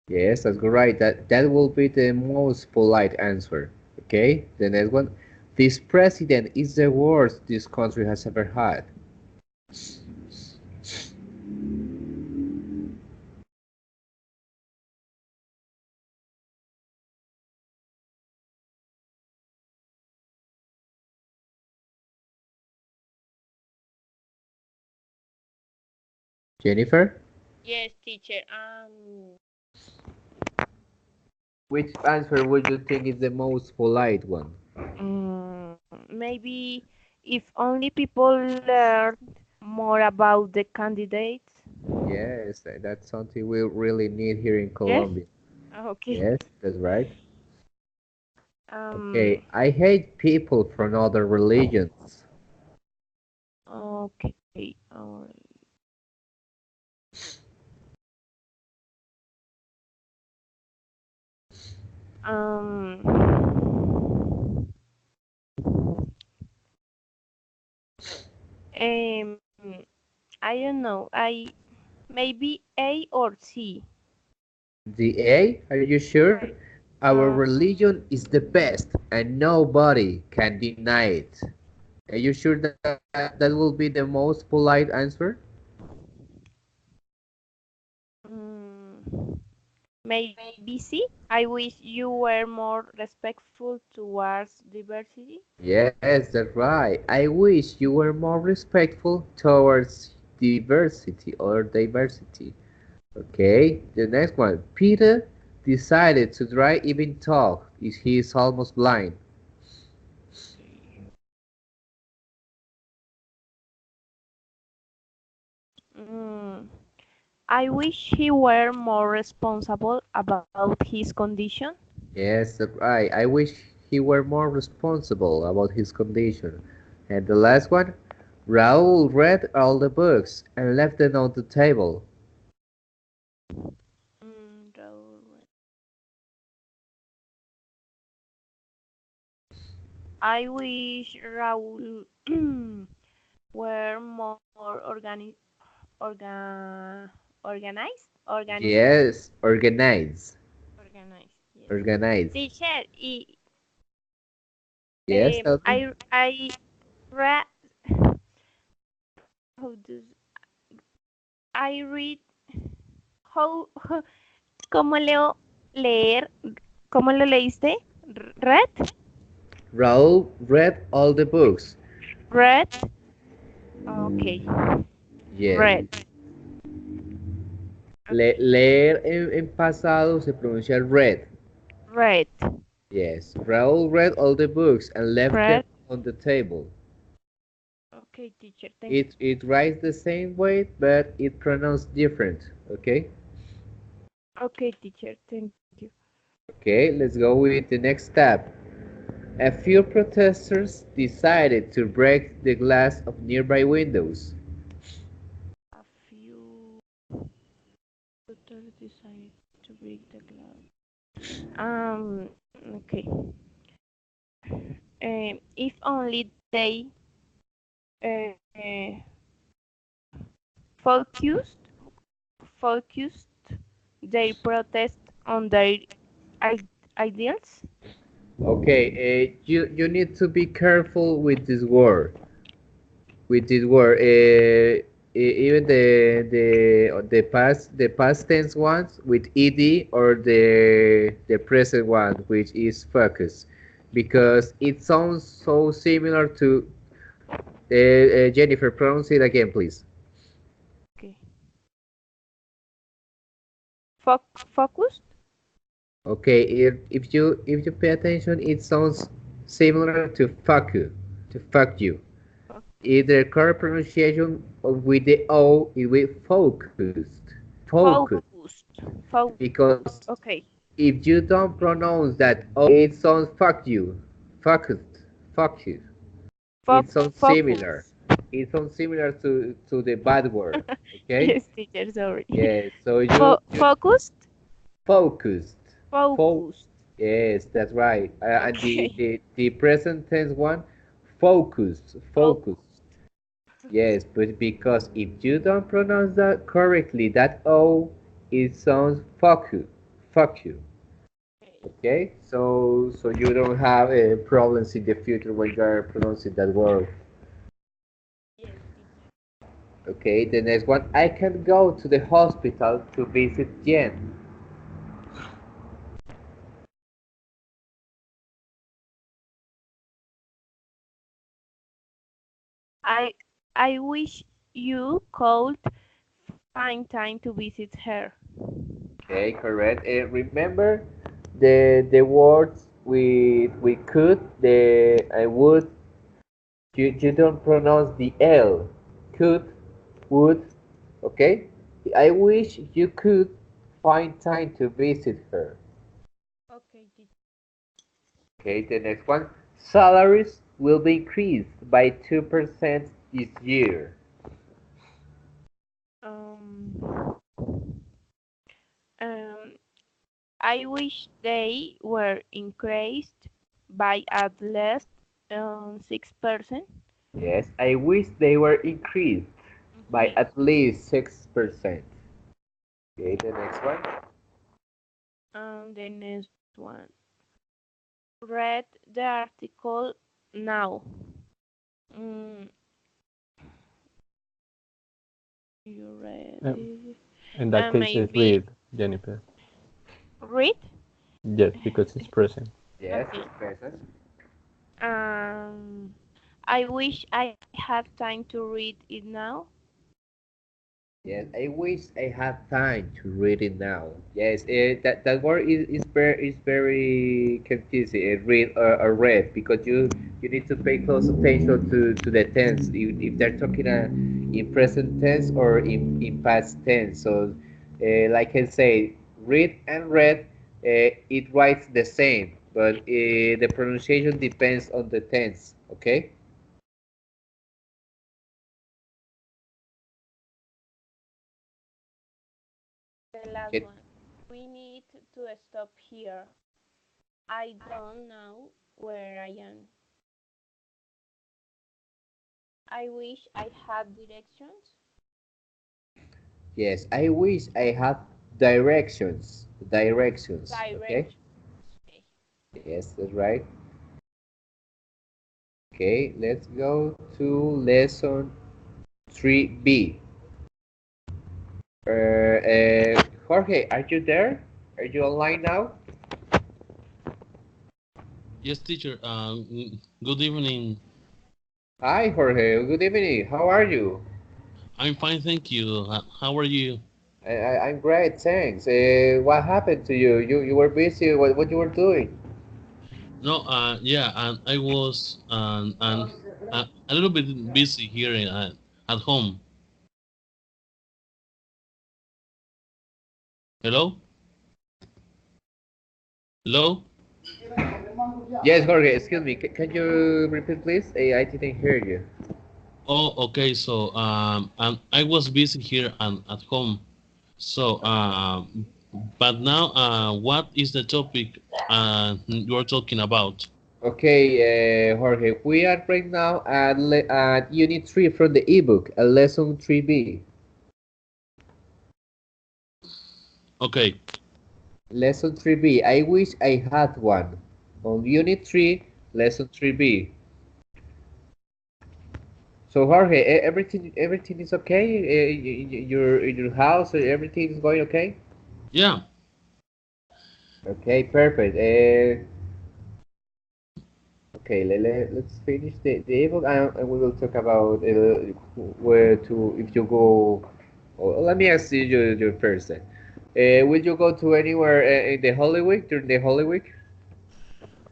Yes, that's right. That will be the most polite answer. Okay, the next one. This president is the worst this country has ever had. Jennifer, Yes, teacher. which answer would you think is the most polite one? Maybe if only people learned more about the candidates. Yes, that's something we really need here in Yes. Colombia. Okay. Yes, that's right. Um. Okay, I hate people from other religions. Okay. Um. Um. I don't know. I maybe A or C. The A, are you sure? Our Uh. religion is the best and nobody can deny it. Are you sure that will be the most polite answer? mm, Maybe C. I wish you were more respectful towards diversity. Yes, that's right. I wish you were more respectful towards diversity. Okay, the next one. Peter decided to try even talk. He is almost blind. Mm, I wish he were more responsible about his condition. Yes, that's right. I wish he were more responsible about his condition. And the last one. Raoul read all the books and left them on the table. Raúl, I wish Raúl were more orga, organized, Yes, organize. organized. Yes. Organize. Teacher, Yes, tell me. I read. How does I read? How ¿Cómo leo leer? ¿Cómo lo leíste? Read, Raoul read all the books. read. Okay, Yes. read. Leer en pasado se pronuncia read. Read, Yes. Raoul read all the books and left them read. on the table. Okay, teacher, thank you. It writes the same way, but it pronounced different. Okay. Okay, teacher, thank you. Okay. Let's go with the next step. A few protesters decided to break the glass of nearby windows. A few tutors decided to break the glass. Okay. If only they uh, focused focused their protest on their ideals. Okay, you need to be careful with this word. With this word, even the past tense ones with ed or the present one which is focus, because it sounds so similar to Jennifer. Pronounce it again, please. Okay. Focused. Okay, if you pay attention, it sounds similar to fuck you, to fuck you. Either correct pronunciation with the O is with focused, Focused. Focused. because Okay. if you don't pronounce that O, it sounds fuck you, focused, fuck you. It sounds similar. Focus. It sounds similar to the bad word. Okay. Yes, teacher. Sorry. Yes. So you Focused. focused. Fo Focused. Yes, that's right. And the, Okay. the the present tense one, focused. Focused. Yes, but because if you don't pronounce that correctly, that O, it sounds fuck you. Okay. Okay, so you don't have problems in the future when you are pronouncing that word. Yes, teacher. Okay, the next one, I can go to the hospital to visit Jen. I I wish you could find time to visit her. Okay, correct. Remember the words we could, the I would. You don't pronounce the L. Could, would. Okay. I wish you could find time to visit her. Okay, Okay, the next one. Salaries will be increased by 2% this year. um, um, I wish they were increased by at least 6%. Yes, I wish they were increased by Mhm. at least 6%. Okay, the next one. The next one. Read the article now. Mm, you read Um, it? in that case, it's Maybe read, Jennifer. read? Yes, because it's present. Yes, Okay. it's present. Um, I wish I had time to read it now. Yes, I wish I had time to read it now. Yes, that word is very confusing. Read or read because you need to pay close attention to the tense. If they're talking in present tense or in past tense. So, like I say, read and read, it writes the same, but the pronunciation depends on the tense. Okay. The last Okay. one. We need to stop here. I don't know where I am. I wish I had directions. Yes, I wish I had directions. Directions. Okay. Directions. Okay. Yes, that's right. Okay, let's go to lesson 3B. Jorge, are you there? Are you online now? Yes, teacher. Good evening. Hi, Jorge. Good evening. How are you? I'm fine, thank you. How are you? I'm great, thanks. What happened to you? You were busy. What you were doing? No, yeah, and I was a little bit busy here at home. Hello, hello. Yes, Jorge. Excuse me. Can you repeat, please? I didn't hear you. Oh, okay. So, and I was busy here and at home. So, but now, what is the topic you're talking about? Okay, Jorge, we are right now at Unit 3 from the ebook, Lesson 3B. Okay. Lesson 3B. I wish I had one. On Unit 3, Lesson 3B. So, Jorge, everything is okay? In your house, everything is going okay? Yeah. Okay, perfect. Okay, let's finish the ebook and we will talk about where to, if you go. Oh, let me ask you first then. Will you go to anywhere in the Holy Week, during the Holy Week?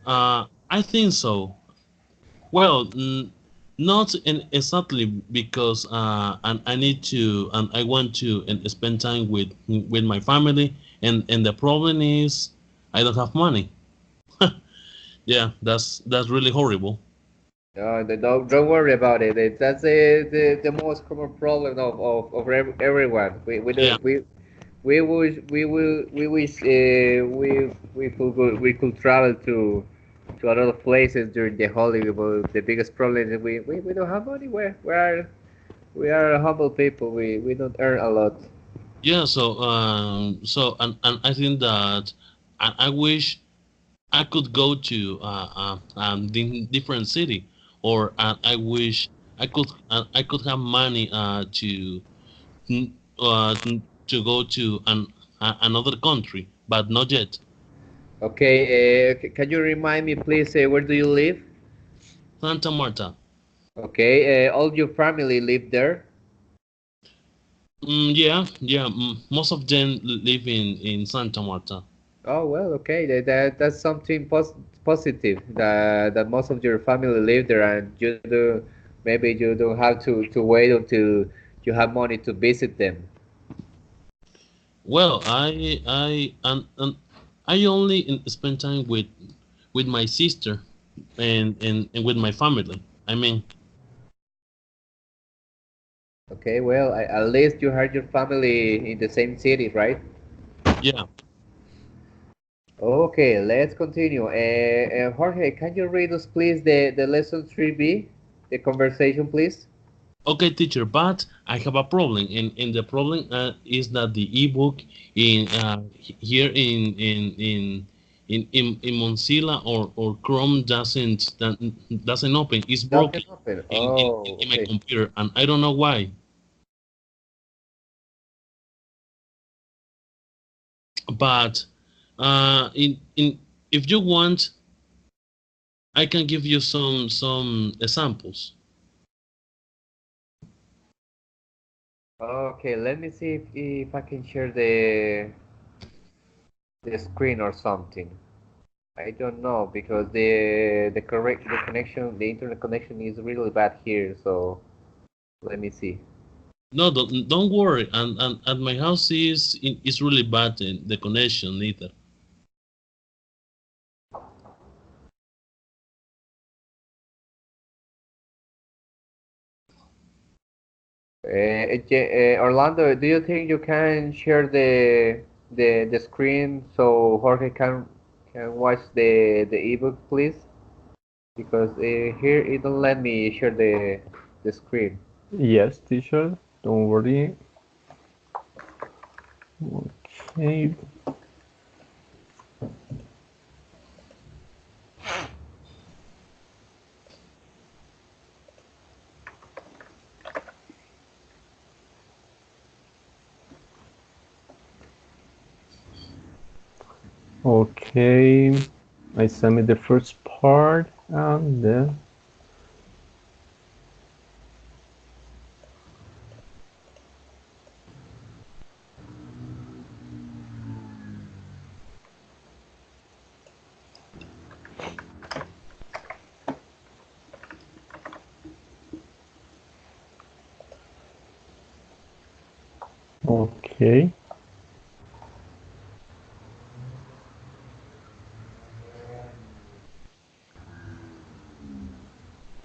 I think so. Well, not exactly because and I need to and I want to spend time with my family, and the problem is I don't have money. Yeah, that's really horrible. No, don't worry about it. That's the most common problem of everyone. Yeah, We wish we could travel to a lot of places during the holiday, but the biggest problem is we don't have money. We are humble people. We don't earn a lot. yeah. And I think that I wish I could go to different city, or I wish I could have money mm, to go to another country, but not yet. Okay, can you remind me, please, where do you live? Santa Marta. Okay, all your family live there. Yeah. Most of them live in Santa Marta. Oh well, okay. That's something positive that most of your family live there, and you do maybe you don't have to wait until you have money to visit them. Well, and I only spend time with my sister and with my family. I mean, Okay, well, at least you have your family in the same city, right? yeah. Okay, let's continue. Jorge, can you read us please the lesson 3B, the conversation, please? Okay, teacher, but I have a problem, and the problem is that the ebook in here in Mozilla or Chrome doesn't open. It's broken Doesn't open. Oh, in my okay. computer, and I don't know why. But in if you want, I can give you some examples. Okay, let me see if I can share the screen or something. I don't know because the connection, the internet connection is really bad here. So let me see. No, don't worry. And my house is really bad in the connection either. Orlando, do you think you can share the screen so Jorge can watch the ebook, please? Because here it don't let me share the screen. Yes, teacher. Don't worry. Okay. Okay. I submit the first part and then. Okay.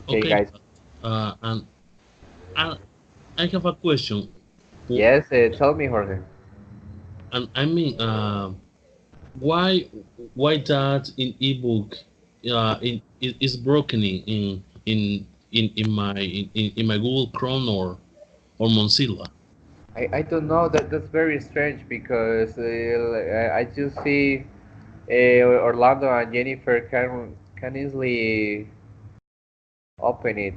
Okay, Okay, guys. and I, I have a question. W- Yes, tell me, Jorge. And I mean, why why that in ebook is broken in my in my Google Chrome or Mozilla? I don't know that's very strange because I just see Orlando and Jennifer can easily open it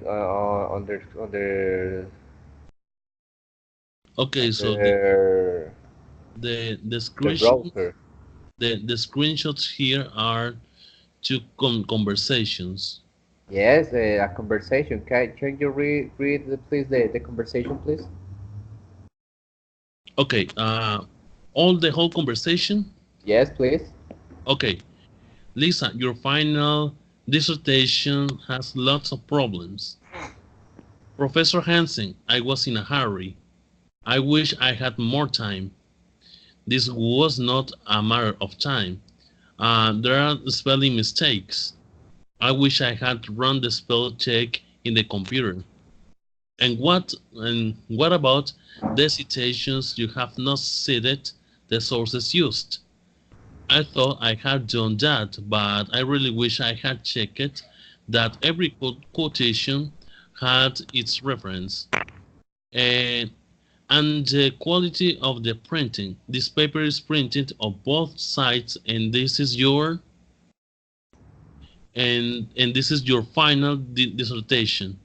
Okay, on so the their screenshots browser. the screenshots here are two conversations. Yes, a conversation. Can you read please the conversation, please? Okay, all the whole conversation. Yes, please. Okay, Lisa, your final dissertation has lots of problems. Professor Hansen, I was in a hurry. I wish I had more time. This was not a matter of time. There are spelling mistakes. I wish I had run the spell check in the computer. And what about the citations you have not cited the sources used? I thought I had done that, but I really wish I had checked that every quotation had its reference. And and the quality of the printing. This paper is printed on both sides, and this is your final dissertation.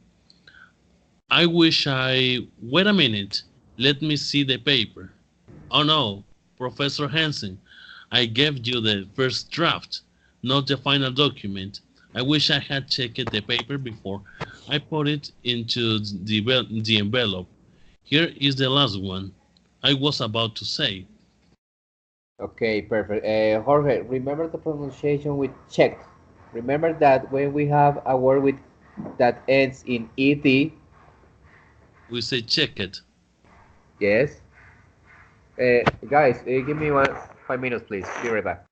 I wish I wait a minute. Let me see the paper. Oh no, Professor Hansen, I gave you the first draft, not the final document. I wish I had checked the paper before I put it into the envelope. Here is the last one. I was about to say. Okay, perfect. Jorge, remember the pronunciation with checked. Remember that when we have a word with that ends in ed, We say check it. yes. Guys, give me 5 minutes, please. Be right back.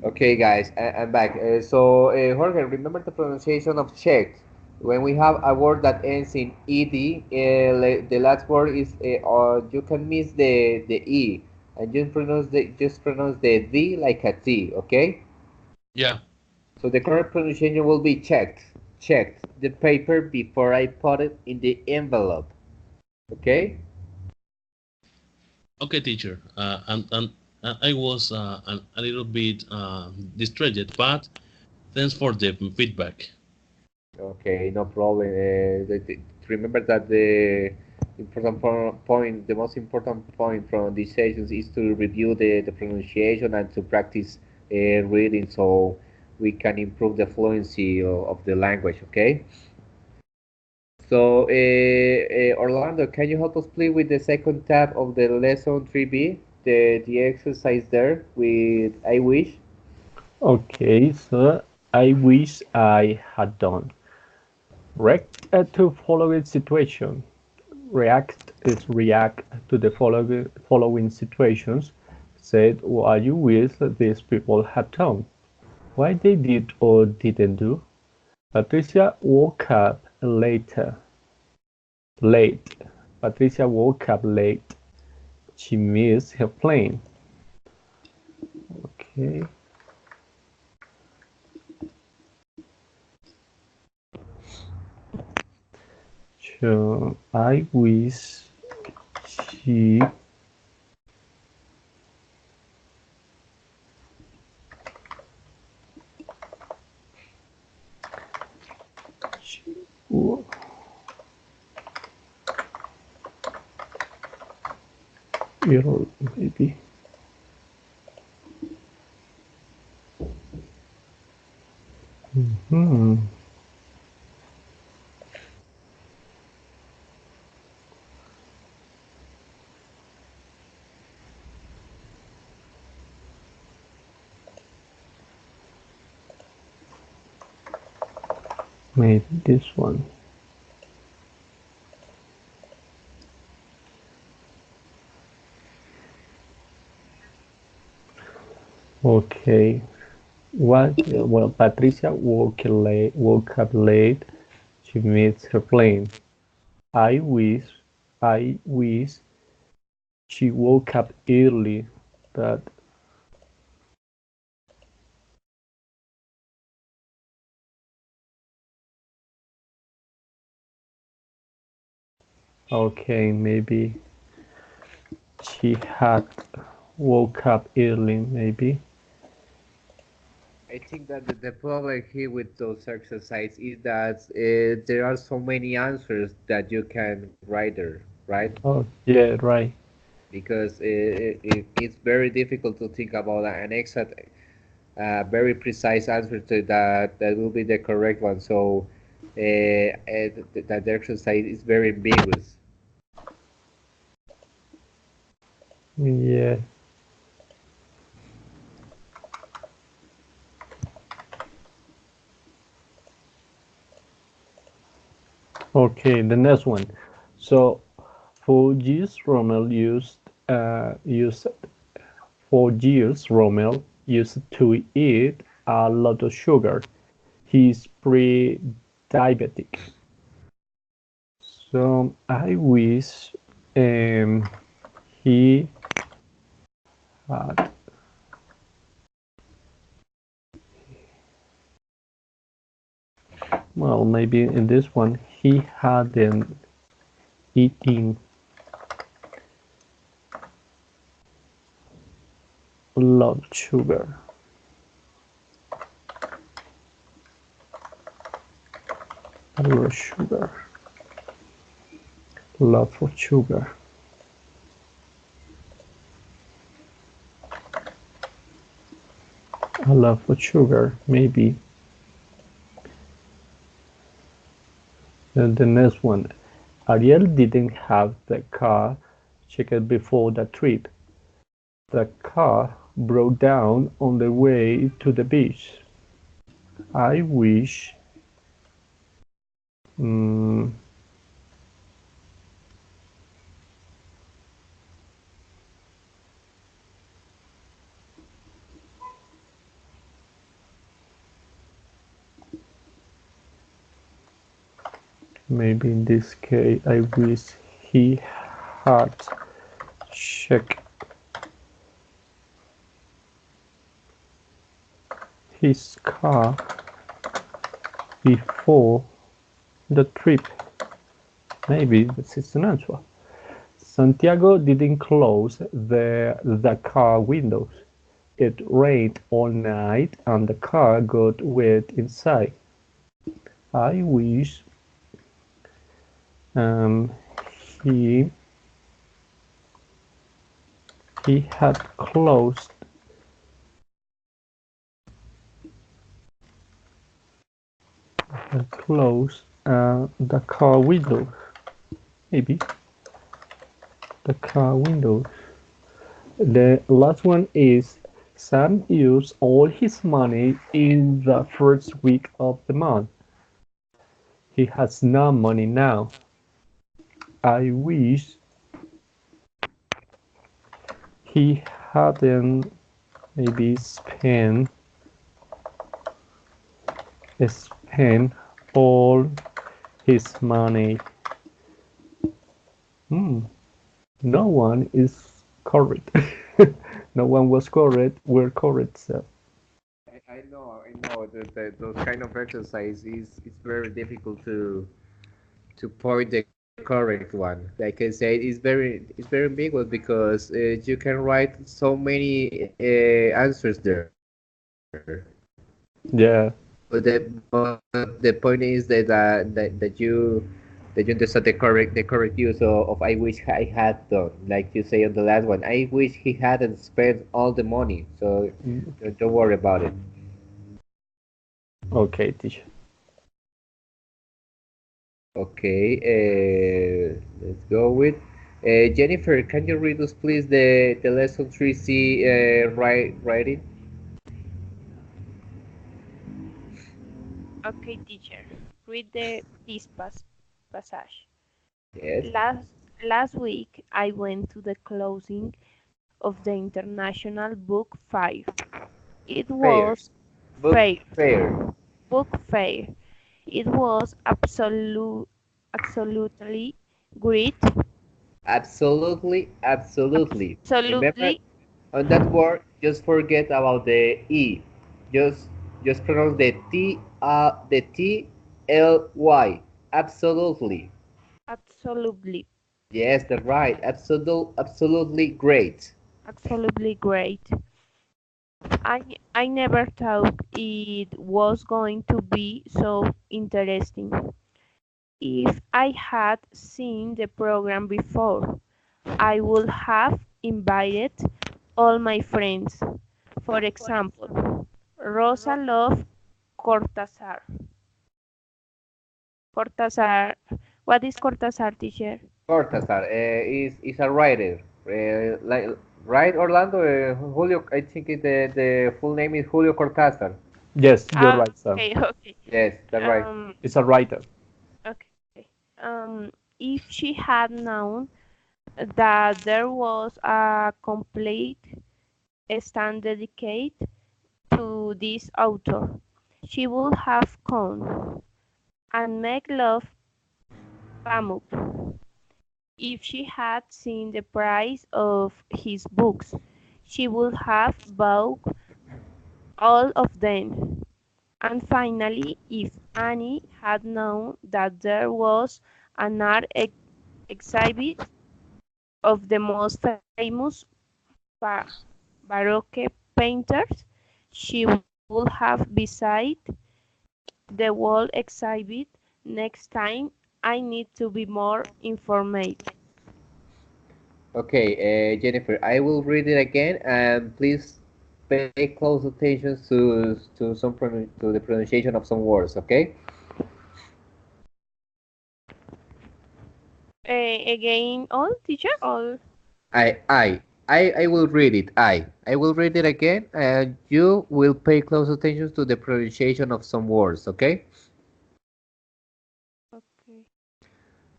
Okay, guys, I'm back. Jorge, remember the pronunciation of checked. When we have a word that ends in ed, the last word is, or you can miss the e, and just pronounce the d like a t. Okay. Yeah. So the correct pronunciation will be checked. Checked the paper before I put it in the envelope. Okay. Okay, teacher. And I was a little bit distracted, but thanks for the feedback. Okay, no problem. Remember that the point, the most important point from these sessions is to review the pronunciation and to practice reading so we can improve the fluency of the language. Okay. So, Orlando, can you help us please with the second tab of the lesson 3B, the exercise there with I wish? Okay, so I wish I had done. React to following situation. React to the following situations. Said what you wish these people had done. What they did or didn't do. Patricia woke up later. Late. Patricia woke up late. She missed her plane. Okay. So I wish she maybe. Hmm. Maybe this one. Okay. What? Well, Patricia woke up late. She missed her plane. I wish. I wish she woke up early. But okay, maybe She had woke up early, maybe. I think that the problem here with those exercises is that there are so many answers that you can write there, right? Oh, yeah, right. Because it's very difficult to think about an exact, very precise answer to that will be the correct one. So that the exercise is very ambiguous. Yeah. Okay, the next one. So, for years, Rommel used for years Rommel used to eat a lot of sugar. He's pre-diabetic. So I wish he had, well, maybe in this one, he hadn't eaten a lot of sugar. A lot of sugar. Love for sugar. A love for sugar, maybe. And the next one. Ariel didn't have the car checked before the trip. The car broke down on the way to the beach. I wish mm, maybe in this case I wish he had checked his car before the trip. Maybe this is an answer. Santiago didn't close the car windows. It rained all night and the car got wet inside. I wish um, he he had closed the car windows. Maybe the car windows. The last one is Sam used all his money in the first week of the month. He has no money now. I wish he hadn't maybe spent all his money. Hmm, no one is correct. No one was correct. We're correct, so I know that those kind of exercise is it's very difficult to point the correct one. Like I said, it's very ambiguous because you can write so many answers there. yeah. But the point is that you understand the correct use of I wish I had done, like you say on the last one. I wish he hadn't spent all the money. So don't worry about it. Okay, teacher. Okay, let's go with Jennifer. Can you read us please the lesson 3C writing? Okay, teacher. Read this passage. Yes. Last week, I went to the closing of the International Book Fair. It Fair. was Book fair, fair. book fair. It was absolutely great, Absolutely. Remember, absolutely on that word, just forget about the E. Just just pronounce the T L Y. Absolutely. absolutely. Yes, that's right. Absolutely great. Absolutely great. I never thought it was going to be so interesting. If I had seen the program before, I would have invited all my friends. For example, Rosa loved Cortázar. Cortázar. What is Cortázar, teacher? Cortázar is a writer. Like right, Orlando. Julio. I think the full name is Julio Cortázar. Yes, you're Ah, right, sir. okay, okay. Yes, that's right. It's a writer. Okay. If she had known that there was a complete stand dedicated to this author, she would have come and make love Pamuk. If she had seen the price of his books, she would have bought all of them. And finally, if Annie had known that there was an art exhibit of the most famous ba- Baroque painters, she would have visited the wall exhibit. Next time, I need to be more informed. Okay, Jennifer, I will read it again, and please pay close attention to the pronunciation of some words. Okay. Again, all teacher, all. I I I will read it. I will read it again, and you will pay close attention to the pronunciation of some words. Okay. Okay.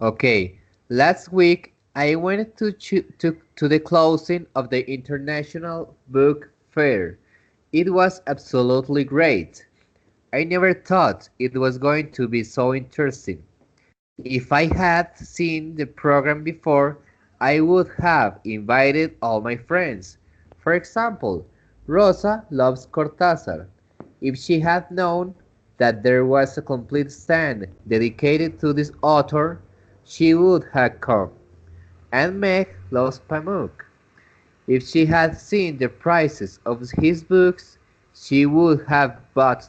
Okay. Last week I went to the closing of the International Book Fair. It was absolutely great. I never thought it was going to be so interesting. If I had seen the program before, I would have invited all my friends. For example, Rosa loves Cortázar. If she had known that there was a complete stand dedicated to this author, she would have come. And Meg loves Pamuk. If she had seen the prices of his books, she would have bought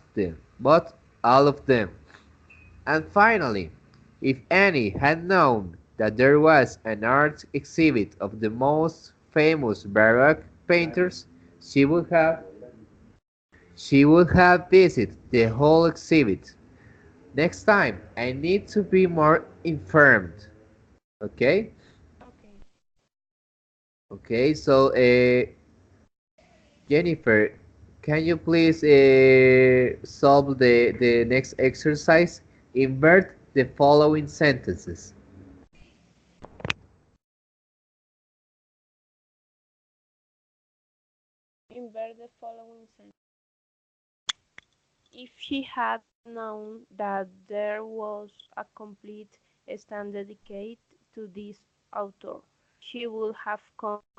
all of them. And finally, if Annie had known that there was an art exhibit of the most famous Baroque painters, she would have she would have visited the whole exhibit. Next time, I need to be more informed. Okay? Okay. Okay, so Jennifer, can you please solve the next exercise? Invert the following sentences. Invert the following sentence. If she had known that there was a complete stand dedicated to this author, she would have come.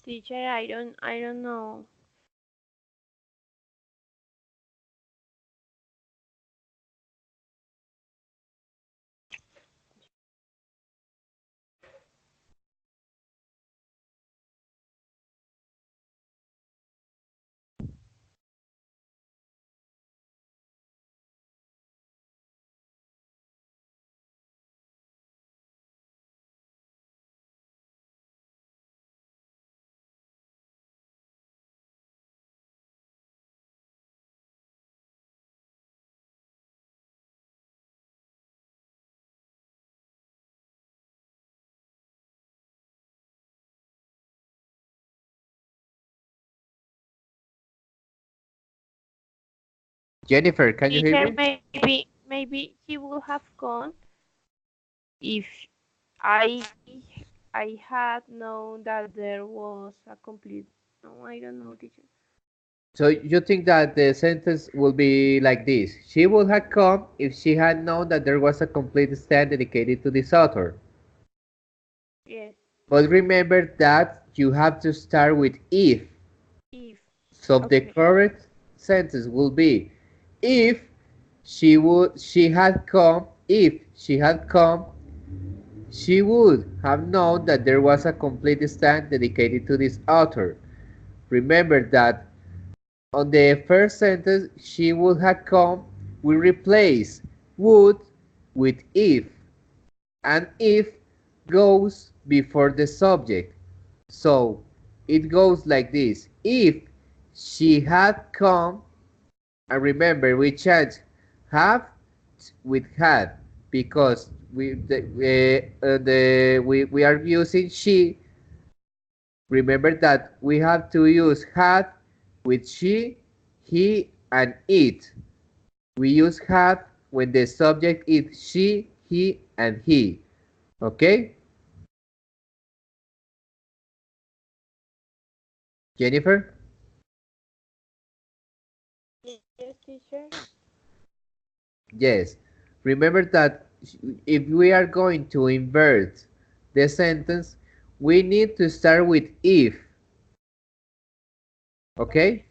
Teacher, I don't know. Jennifer, can you hear Teacher, me? maybe he would have gone if I I had known that there was a complete. No, I don't know, teacher. So you think that the sentence will be like this? She would have come if she had known that there was a complete stand dedicated to this author. Yes, But remember that you have to start with if. if. So the Okay, correct sentence will be if she had come, she would have known that there was a complete stand dedicated to this author. Remember that on the first sentence, she would have come, we replace would with if, and if goes before the subject. So it goes like this. If she had come, and remember we change have with had because we are using she. Remember that we have to use had with she, he, and it. We use had when the subject is she, he, and he. Okay? Jennifer? yes, teacher. Yes. Remember that if we are going to invert the sentence, we need to start with if. Okay?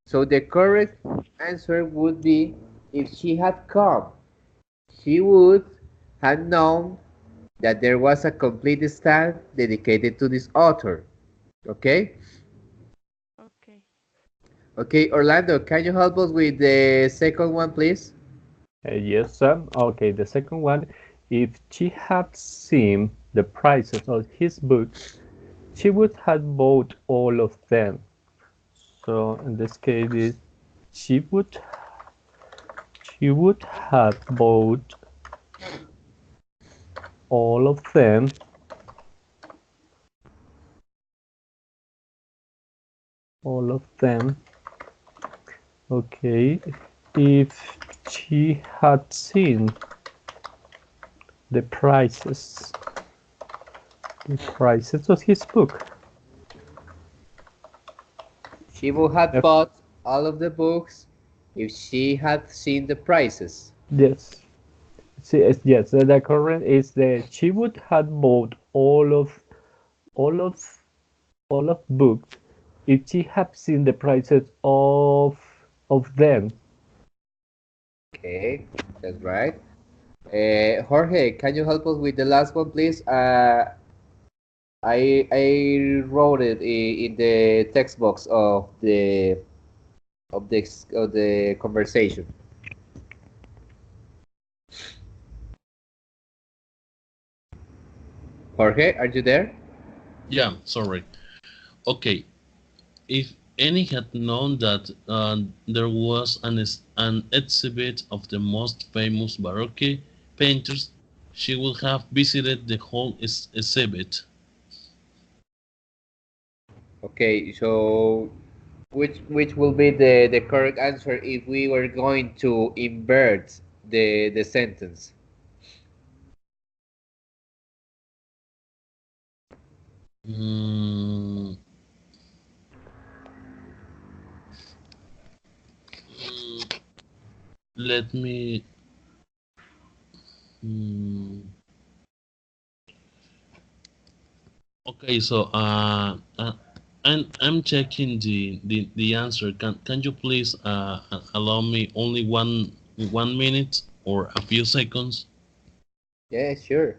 So the correct answer would be if she had come, she would have known that there was a complete stand dedicated to this author. Okay? Okay. Okay, Orlando, can you help us with the second one, please? Yes, sir. Okay, the second one, if she had seen the prices of his books, she would have bought all of them. So in this case, she would she would have bought all of them, all of them. Okay, if she had seen the prices of his book. She would have Yep. bought all of the books if she had seen the prices. Yes. Yes, the correct is that she would have bought all of all of books if she had seen the prices of them. Okay, that's right. Jorge, can you help us with the last one, please? I wrote it in the text box of the conversation. Jorge, are you there? Yeah, sorry. Okay, if Annie had known that there was an exhibit of the most famous Baroque painters, she would have visited the whole exhibit. Okay, so which will be the correct answer if we were going to invert the sentence? Mm, mm, let me. Mm, okay, so I'm checking the answer. Can you please allow me only 1 minute or a few seconds? Yeah, sure.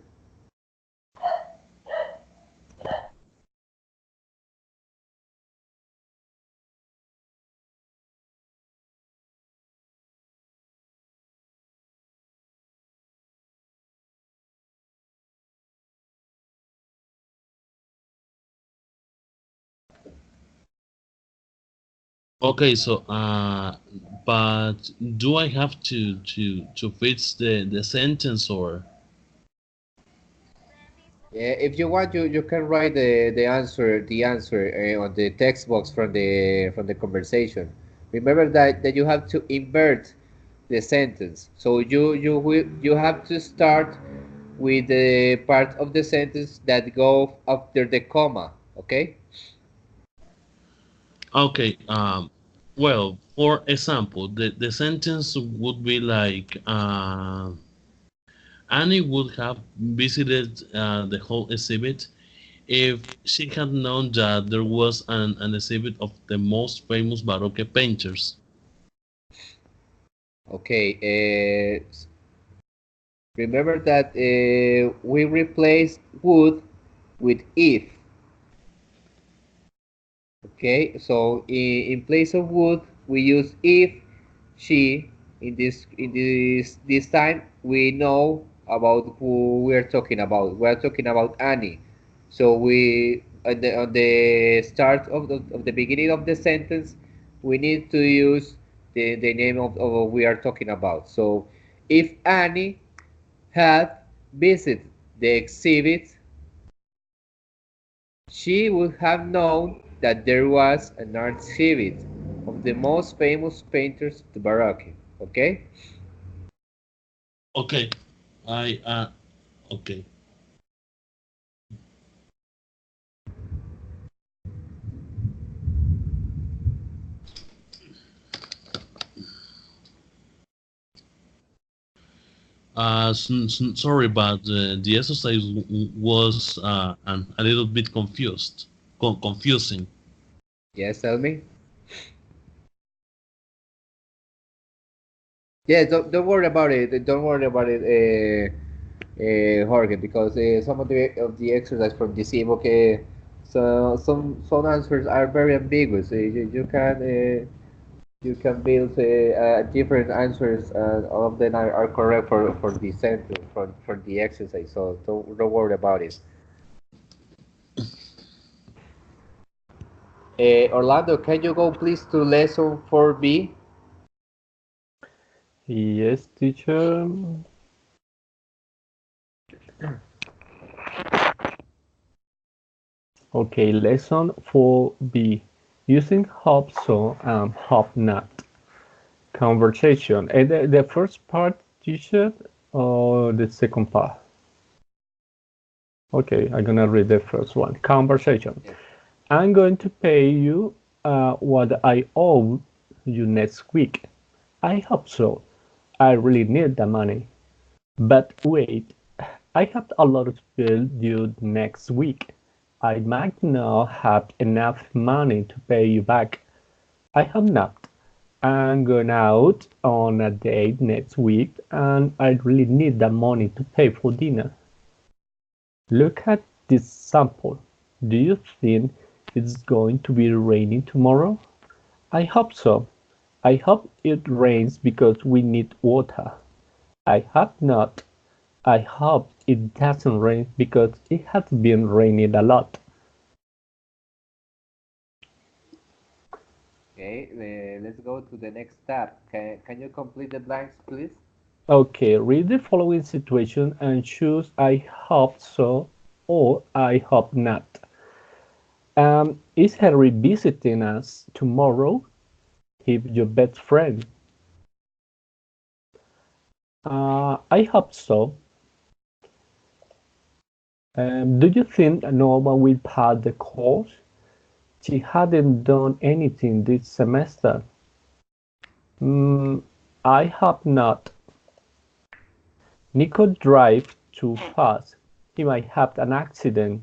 Okay, so but do I have to fix the sentence or? Yeah, if you want, you can write the answer on the text box from the conversation. Remember that you have to invert the sentence. So you have to start with the part of the sentence that go after the comma. Okay. Okay. Well, for example, the sentence would be like, Annie would have visited the whole exhibit if she had known that there was an exhibit of the most famous Baroque painters. Okay. Remember that we replaced would with if. Okay, so in place of would we use if she. In this time we know about who we are talking about. We are talking about Annie. So we on the start of the beginning of the sentence we need to use the name of what we are talking about. So if Annie had visited the exhibit, she would have known that there was an art exhibit of the most famous painters of the Baroque. Okay? Okay. I okay. Sorry, but the exercise was a little bit confusing. Yes, tell me. Yeah, don't worry about it. Don't worry about it, Jorge, because some of the exercise from this ebook, so some answers are very ambiguous. You can build different answers, and all of them are correct for the sentence for the exercise. So don't worry about it. Orlando, can you go please to lesson 4B? Yes, teacher. Okay, lesson 4B. Using hope so and hope not. Conversation. And the first part, teacher, or the second part? Okay, I'm gonna read the first one. Conversation. Yes. I'm going to pay you what I owe you next week. I hope so. I really need the money. But wait, I have a lot of bills due next week. I might not have enough money to pay you back. I hope not. I'm going out on a date next week and I really need the money to pay for dinner. Look at this sample. Do you think it's going to be raining tomorrow? I hope so. I hope it rains because we need water. I hope not. I hope it doesn't rain because it has been raining a lot. Okay, let's go to the next tab. Can you complete the blanks, please? Okay, read the following situation and choose I hope so or I hope not. Is Henry visiting us tomorrow? He's your best friend. I hope so. Do you think Norma will pass the course? She hadn't done anything this semester. Mm, I hope not. Nico drives too fast. He might have an accident.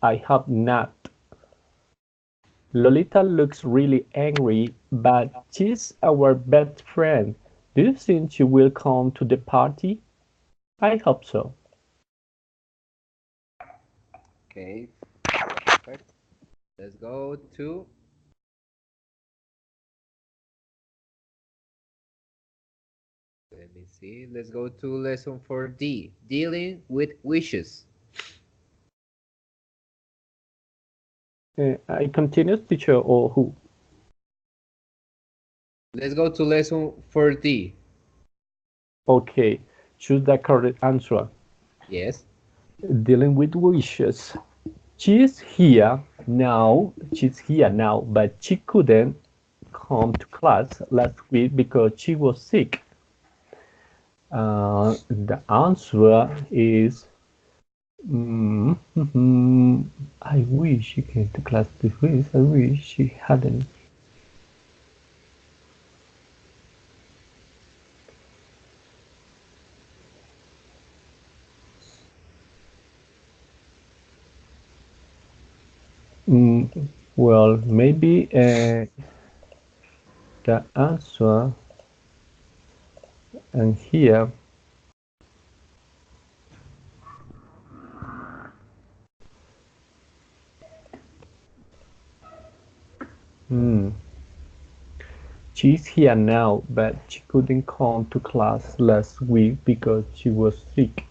I hope not. Lolita looks really angry, but she's our best friend. Do you think she will come to the party? I hope so. Okay, perfect. Let's go to, let me see, let's go to lesson 4D, dealing with wishes. I continue, teacher, or who? Let's go to lesson 4D. Okay, choose the correct answer. Yes. Dealing with wishes. She's here now, but she couldn't come to class last week because she was sick. The answer is I wish she came to class this week. I wish she hadn't. Well, maybe the answer and here she's here now, but she couldn't come to class last week because she was sick.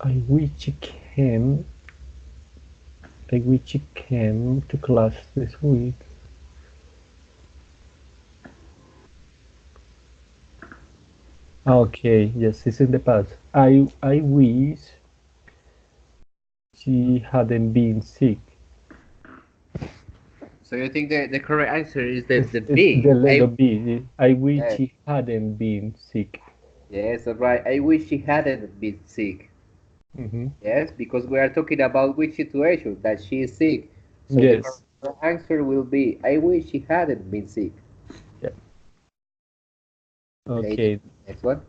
I wish she came. I wish she came to class this week. Okay, yes, it's in the past. I wish she hadn't been sick. So you think the correct answer is the It's B? the letter B. I wish Yes. she hadn't been sick. Yes, that's right. I wish she hadn't been sick. Mm-hmm. Yes, because we are talking about which situation that she is sick. So the Yes. correct answer will be I wish she hadn't been sick. Yeah. Okay, Okay. next one.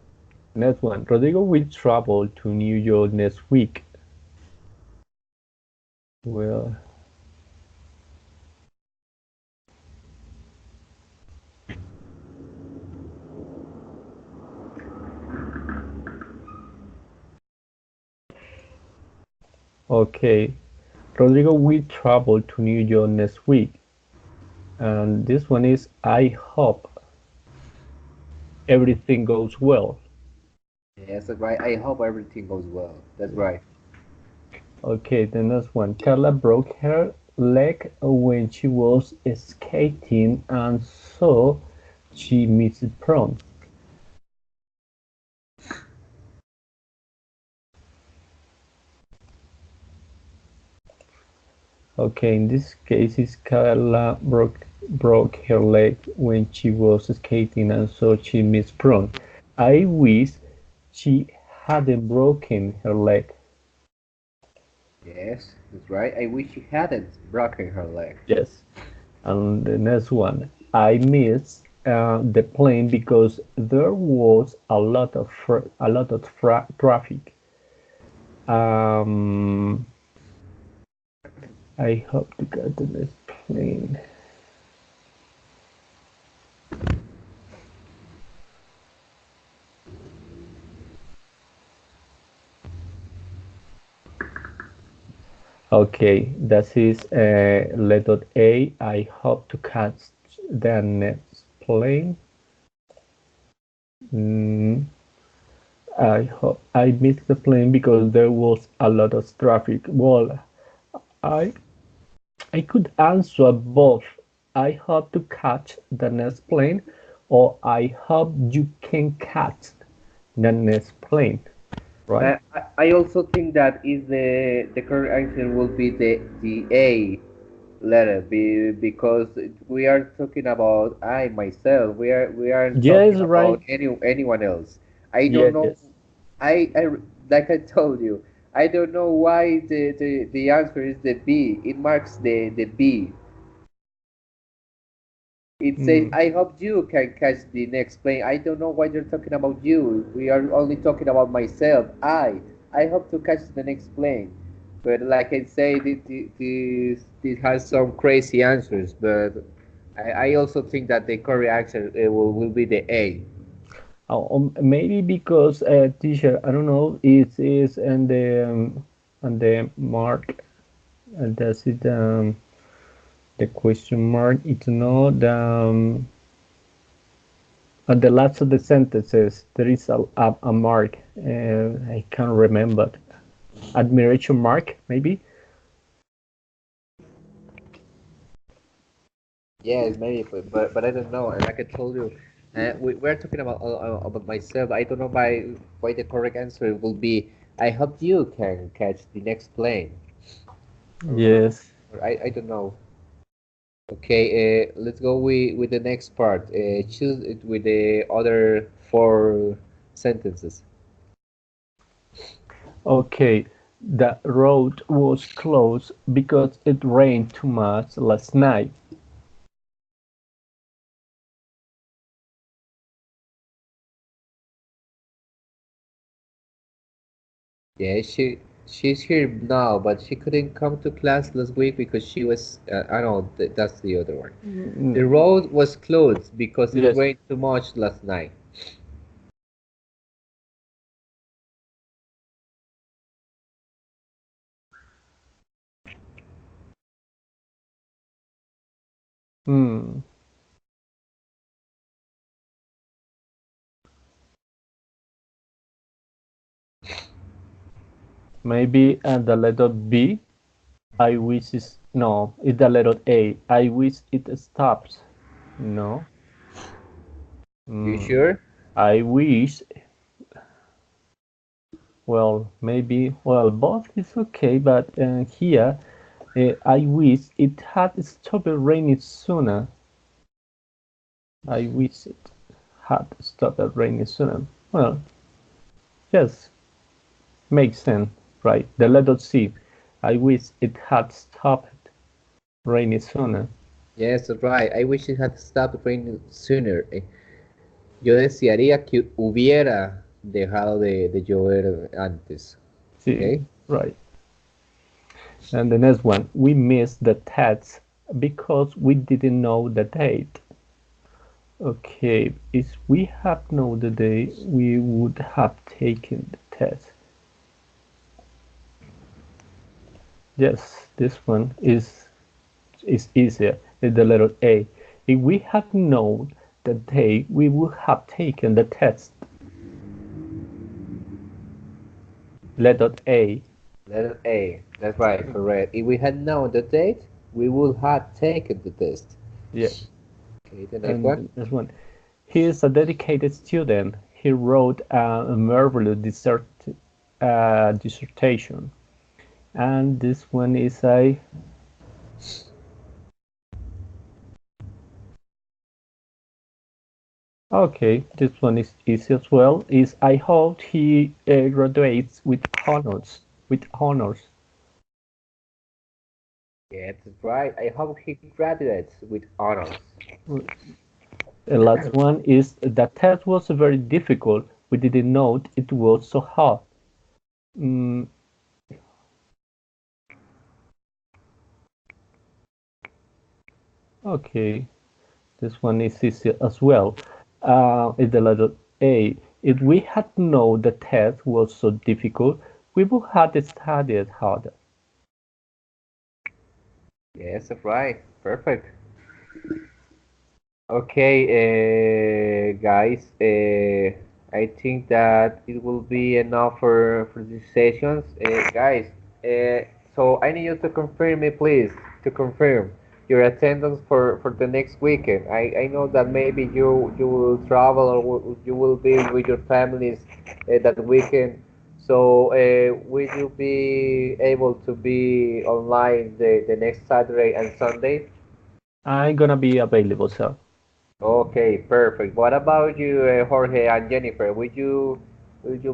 Next one. Rodrigo will travel to New York next week. Well, okay. Rodrigo will travel to New York next week. And this one is I hope everything goes well. Yes, that's right. I hope everything goes well. That's right. Okay, the next one. Carla broke her leg when she was skating and so she missed prom. Okay, in this case, is Carla broke her leg when she was skating and so she missed prom. I wish she hadn't broken her leg. Yes, that's right. I wish she hadn't broken her leg. Yes. And the next one, I missed the plane because there was a lot of traffic. Um, I hope to get the next plane. Okay, that is letter A. I hope to catch the next plane. Mm, I hope I missed the plane because there was a lot of traffic. Well, I I could answer both. I hope to catch the next plane, or I hope you can catch the next plane, right? I also think that is the correct answer will be the A letter because we are talking about I myself. We aren't Yes, talking right. about anyone else. I don't Yes, know. yes. I like I told you. I don't know why the answer is the B. It marks the B. It says, Mm, I hope you can catch the next plane. I don't know why you're talking about you. We are only talking about myself. I hope to catch the next plane. But like I say, this has some crazy answers. But I also think that the correct answer will be the A. maybe because teacher, I don't know, it is and the mark, and that's it. The question mark. It's not at the last of the sentences. There is a mark. I can't remember. Admiration mark, maybe. Yes, maybe, but I don't know. And like I told you, we're talking about myself. I don't know why the correct answer will be. I hope you can catch the next plane. Or, Yes. I don't know. Okay, let's go with the next part. Choose it with the other four sentences. Okay, the road was closed because it rained too much last night. Yeah, she's here now, but she couldn't come to class last week because she was. I know that's the other one. The Mm, road was closed because it yes. rained too much last night. Hmm. Maybe the letter B. I wish is no. It's the letter A. I wish it stops. No. You Hmm. sure? I wish. Well, maybe. Well, both is okay, but here I wish it had stopped raining sooner. I wish it had stopped raining sooner. Well, yes, makes sense, right? The letter C. I wish it had stopped raining sooner. Yes, that's right. I wish it had stopped raining sooner. Yo desearía que hubiera dejado de llover antes. See, Okay? right. And the next one, we missed the test because we didn't know the date. Okay, if we had known the date, we would have taken the test. Yes, this one is easier. It's the letter A. If we had known the date, we would have taken the test. Letter A. Letter A. That's right, correct. If we had known the date, we would have taken the test. Yes. Okay, the next And one. this one. He is a dedicated student. He wrote a marvelous dissertation. And this one is a okay. This one is easy as well. Is I hope he graduates with honors. With honors. Yeah, that's right. I hope he graduates with honors. The last one is the test was very difficult. We didn't know it was so hard. Mm, okay, this one is easy as well. Is the letter A. If we had known the test was so difficult, we would have studied harder. Yes, that's right. Perfect. Okay, guys, I think that it will be enough for these sessions. Guys, so I need you to confirm me, please, to confirm your attendance for the next weekend. I know that maybe you will travel or you will be with your families that weekend. So, will you be able to be online the next Saturday and Sunday? I'm gonna be available, sir. Okay, perfect. What about you, Jorge and Jennifer? Would you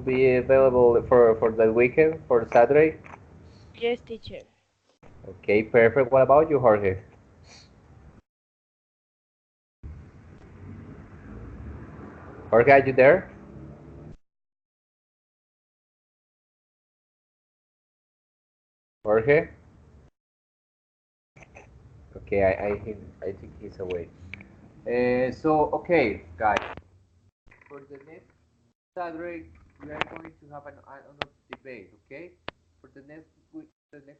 be available for the weekend for Saturday? Yes, teacher. Okay, perfect. What about you, Jorge? Jorge, are you there? Jorge? Okay, I think he's away. So okay, guys, for the next Saturday we are going to have another debate. Okay, for the next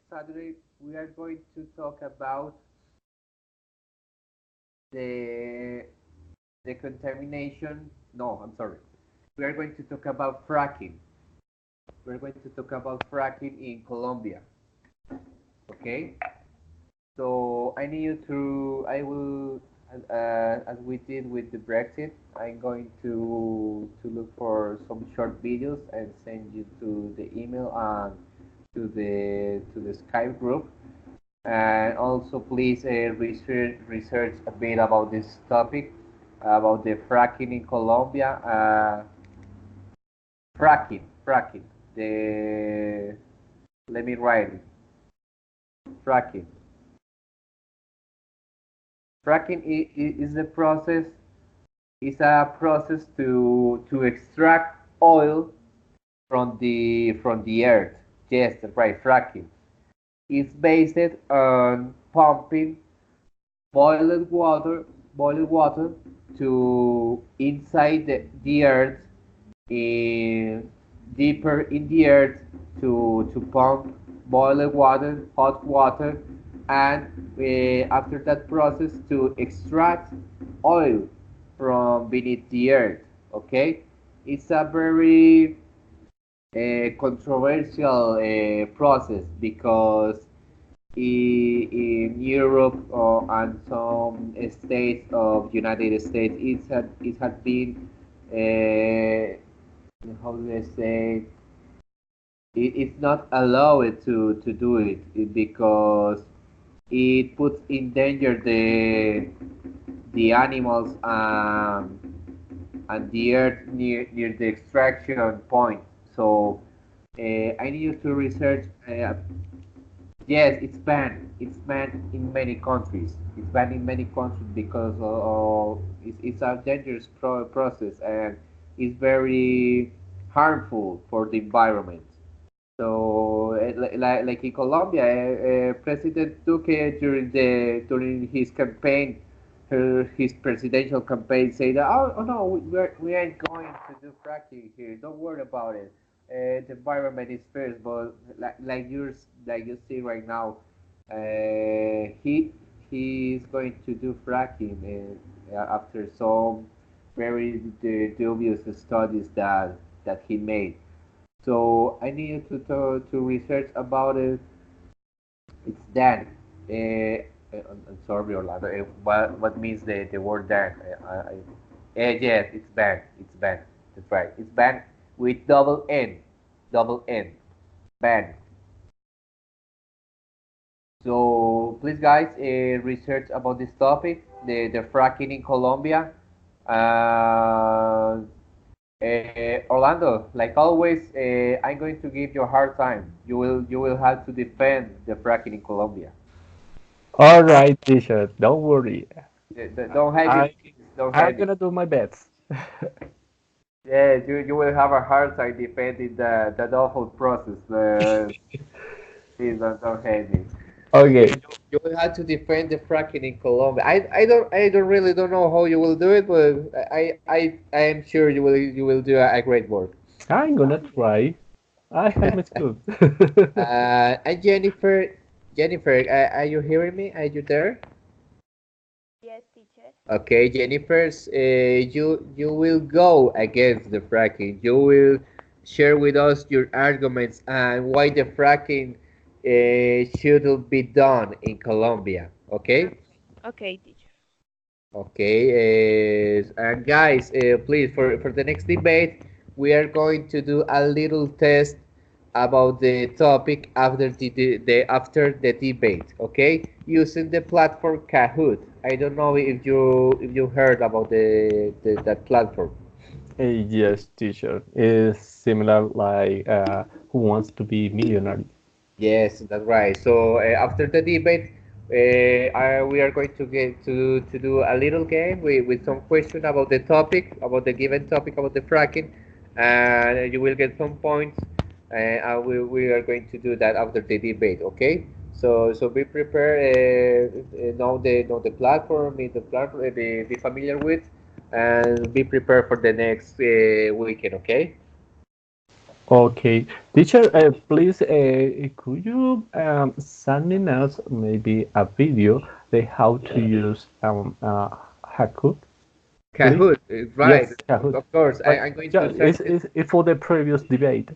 Saturday we are going to talk about the the contamination. No, I'm sorry. We are going to talk about fracking. We're going to talk about fracking in Colombia. Okay? So I need you to, I will, as we did with the Brexit, I'm going to look for some short videos and send you to the email and to the Skype group And also, please research a bit about this topic, about the fracking in Colombia. Fracking. The Let me write it. Fracking. Fracking is the process. Is a process to extract oil from the earth. Yes, that's right. Fracking. It's based on pumping boiled water, boiled water to inside the earth, in deeper in the earth, to pump boiled water, hot water, and after that process to extract oil from beneath the earth. Okay, it's a very controversial process because in Europe and some states of United States, it had been how do I say it's not allowed to do because it puts in danger the animals and the earth near the extraction point. So I need you to research. Yes, it's banned. It's banned in many countries. It's banned in many countries because it's a dangerous process and it's very harmful for the environment. So, like in Colombia, President Duque during his campaign, his presidential campaign, said, "Oh no, we ain't going to do fracking here. Don't worry about it. The environment is first." But like you see right now, he is going to do fracking after some very dubious studies that he made. So I need you to research about it. It's Dan. I'm sorry, Orlando. What means the word Dan? Yes, it's ban. It's ban. That's right. It's ban with double N, ban. So please, guys, research about this topic, the fracking in Colombia. Uh, Orlando, like always, I'm going to give you a hard time. You will have to defend the fracking in Colombia. All right, teacher, don't worry. Don't hide your I feelings. Don't I'm hide it. gonna do my best. Yes, you will have a hard time defending that awful process. Please don't hate me. Okay, You will have to defend the fracking in Colombia. I don't really don't know how you will do it, but I am sure you will do a great work. I'm gonna try. I have my skills. And Jennifer, are you hearing me? Are you there? Yes, teacher. Okay, Jennifer, you will go against the fracking. You will share with us your arguments and why the fracking shouldn't be done in Colombia. Okay? Okay. Okay, teacher. Okay, and guys, please for the next debate, we are going to do a little test about the topic after the debate. Okay, using the platform Kahoot. I don't know if you heard about that platform. Yes, teacher. Is similar like Who Wants to Be Millionaire? Yes, that's right. So after the debate, we are going to do a little game with some question about the topic, about the given topic, about the fracking, and you will get some points. We are going to do that after the debate. Okay? So be prepared. Know the platform, be familiar with, and be prepared for the next weekend. Okay? Okay, teacher, please, could you send in us maybe a video the how to use Hackut, please? Kahoot, right? Yes, Of Kahoot. of course, But I'm going yeah, to send it. it's for the previous debate.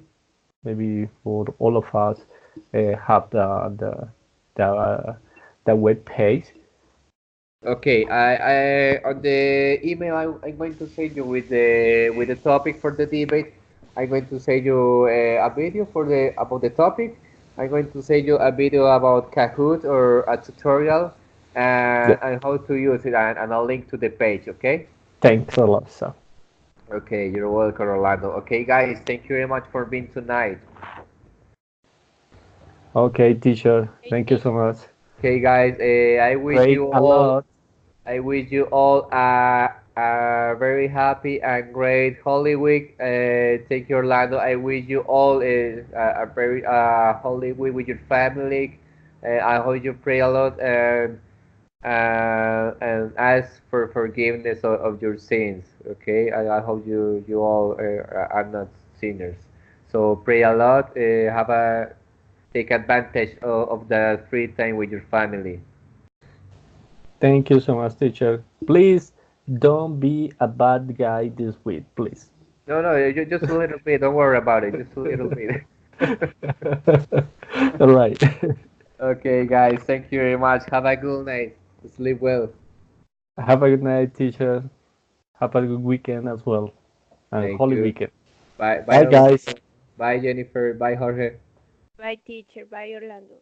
Maybe for all of us have the web page. Okay, I on the email I'm going to send you with the topic for the debate. I'm going to send you a video for the about the topic, I'm going to send you a video about Kahoot or a tutorial Yeah. and how to use it and a link to the page, okay? Thanks a lot, sir. Okay, you're welcome, Orlando. Okay, guys, thank you very much for being tonight. Okay, teacher. Okay, Thank you so much. Okay, guys, Great a lot. I wish you all a very happy and great Holy Week. Thank you, Orlando. I wish you all a very Holy Week with your family. I hope you pray a lot and ask for forgiveness of your sins. Okay, I hope you all are not sinners. So pray a lot. Have a take advantage of the free time with your family. Thank you so much, teacher. Please don't be a bad guy this week, please. No, no, just a little bit. Don't worry about it. Just a little bit. All right. Okay, guys. Thank you very much. Have a good night. Sleep well. Have a good night, teacher. Have a good weekend as well. And Thank holy you. weekend. Bye, bye, Bye, Orlando. guys. Bye, Jennifer. Bye, Jorge. bye teacher, bye Orlando.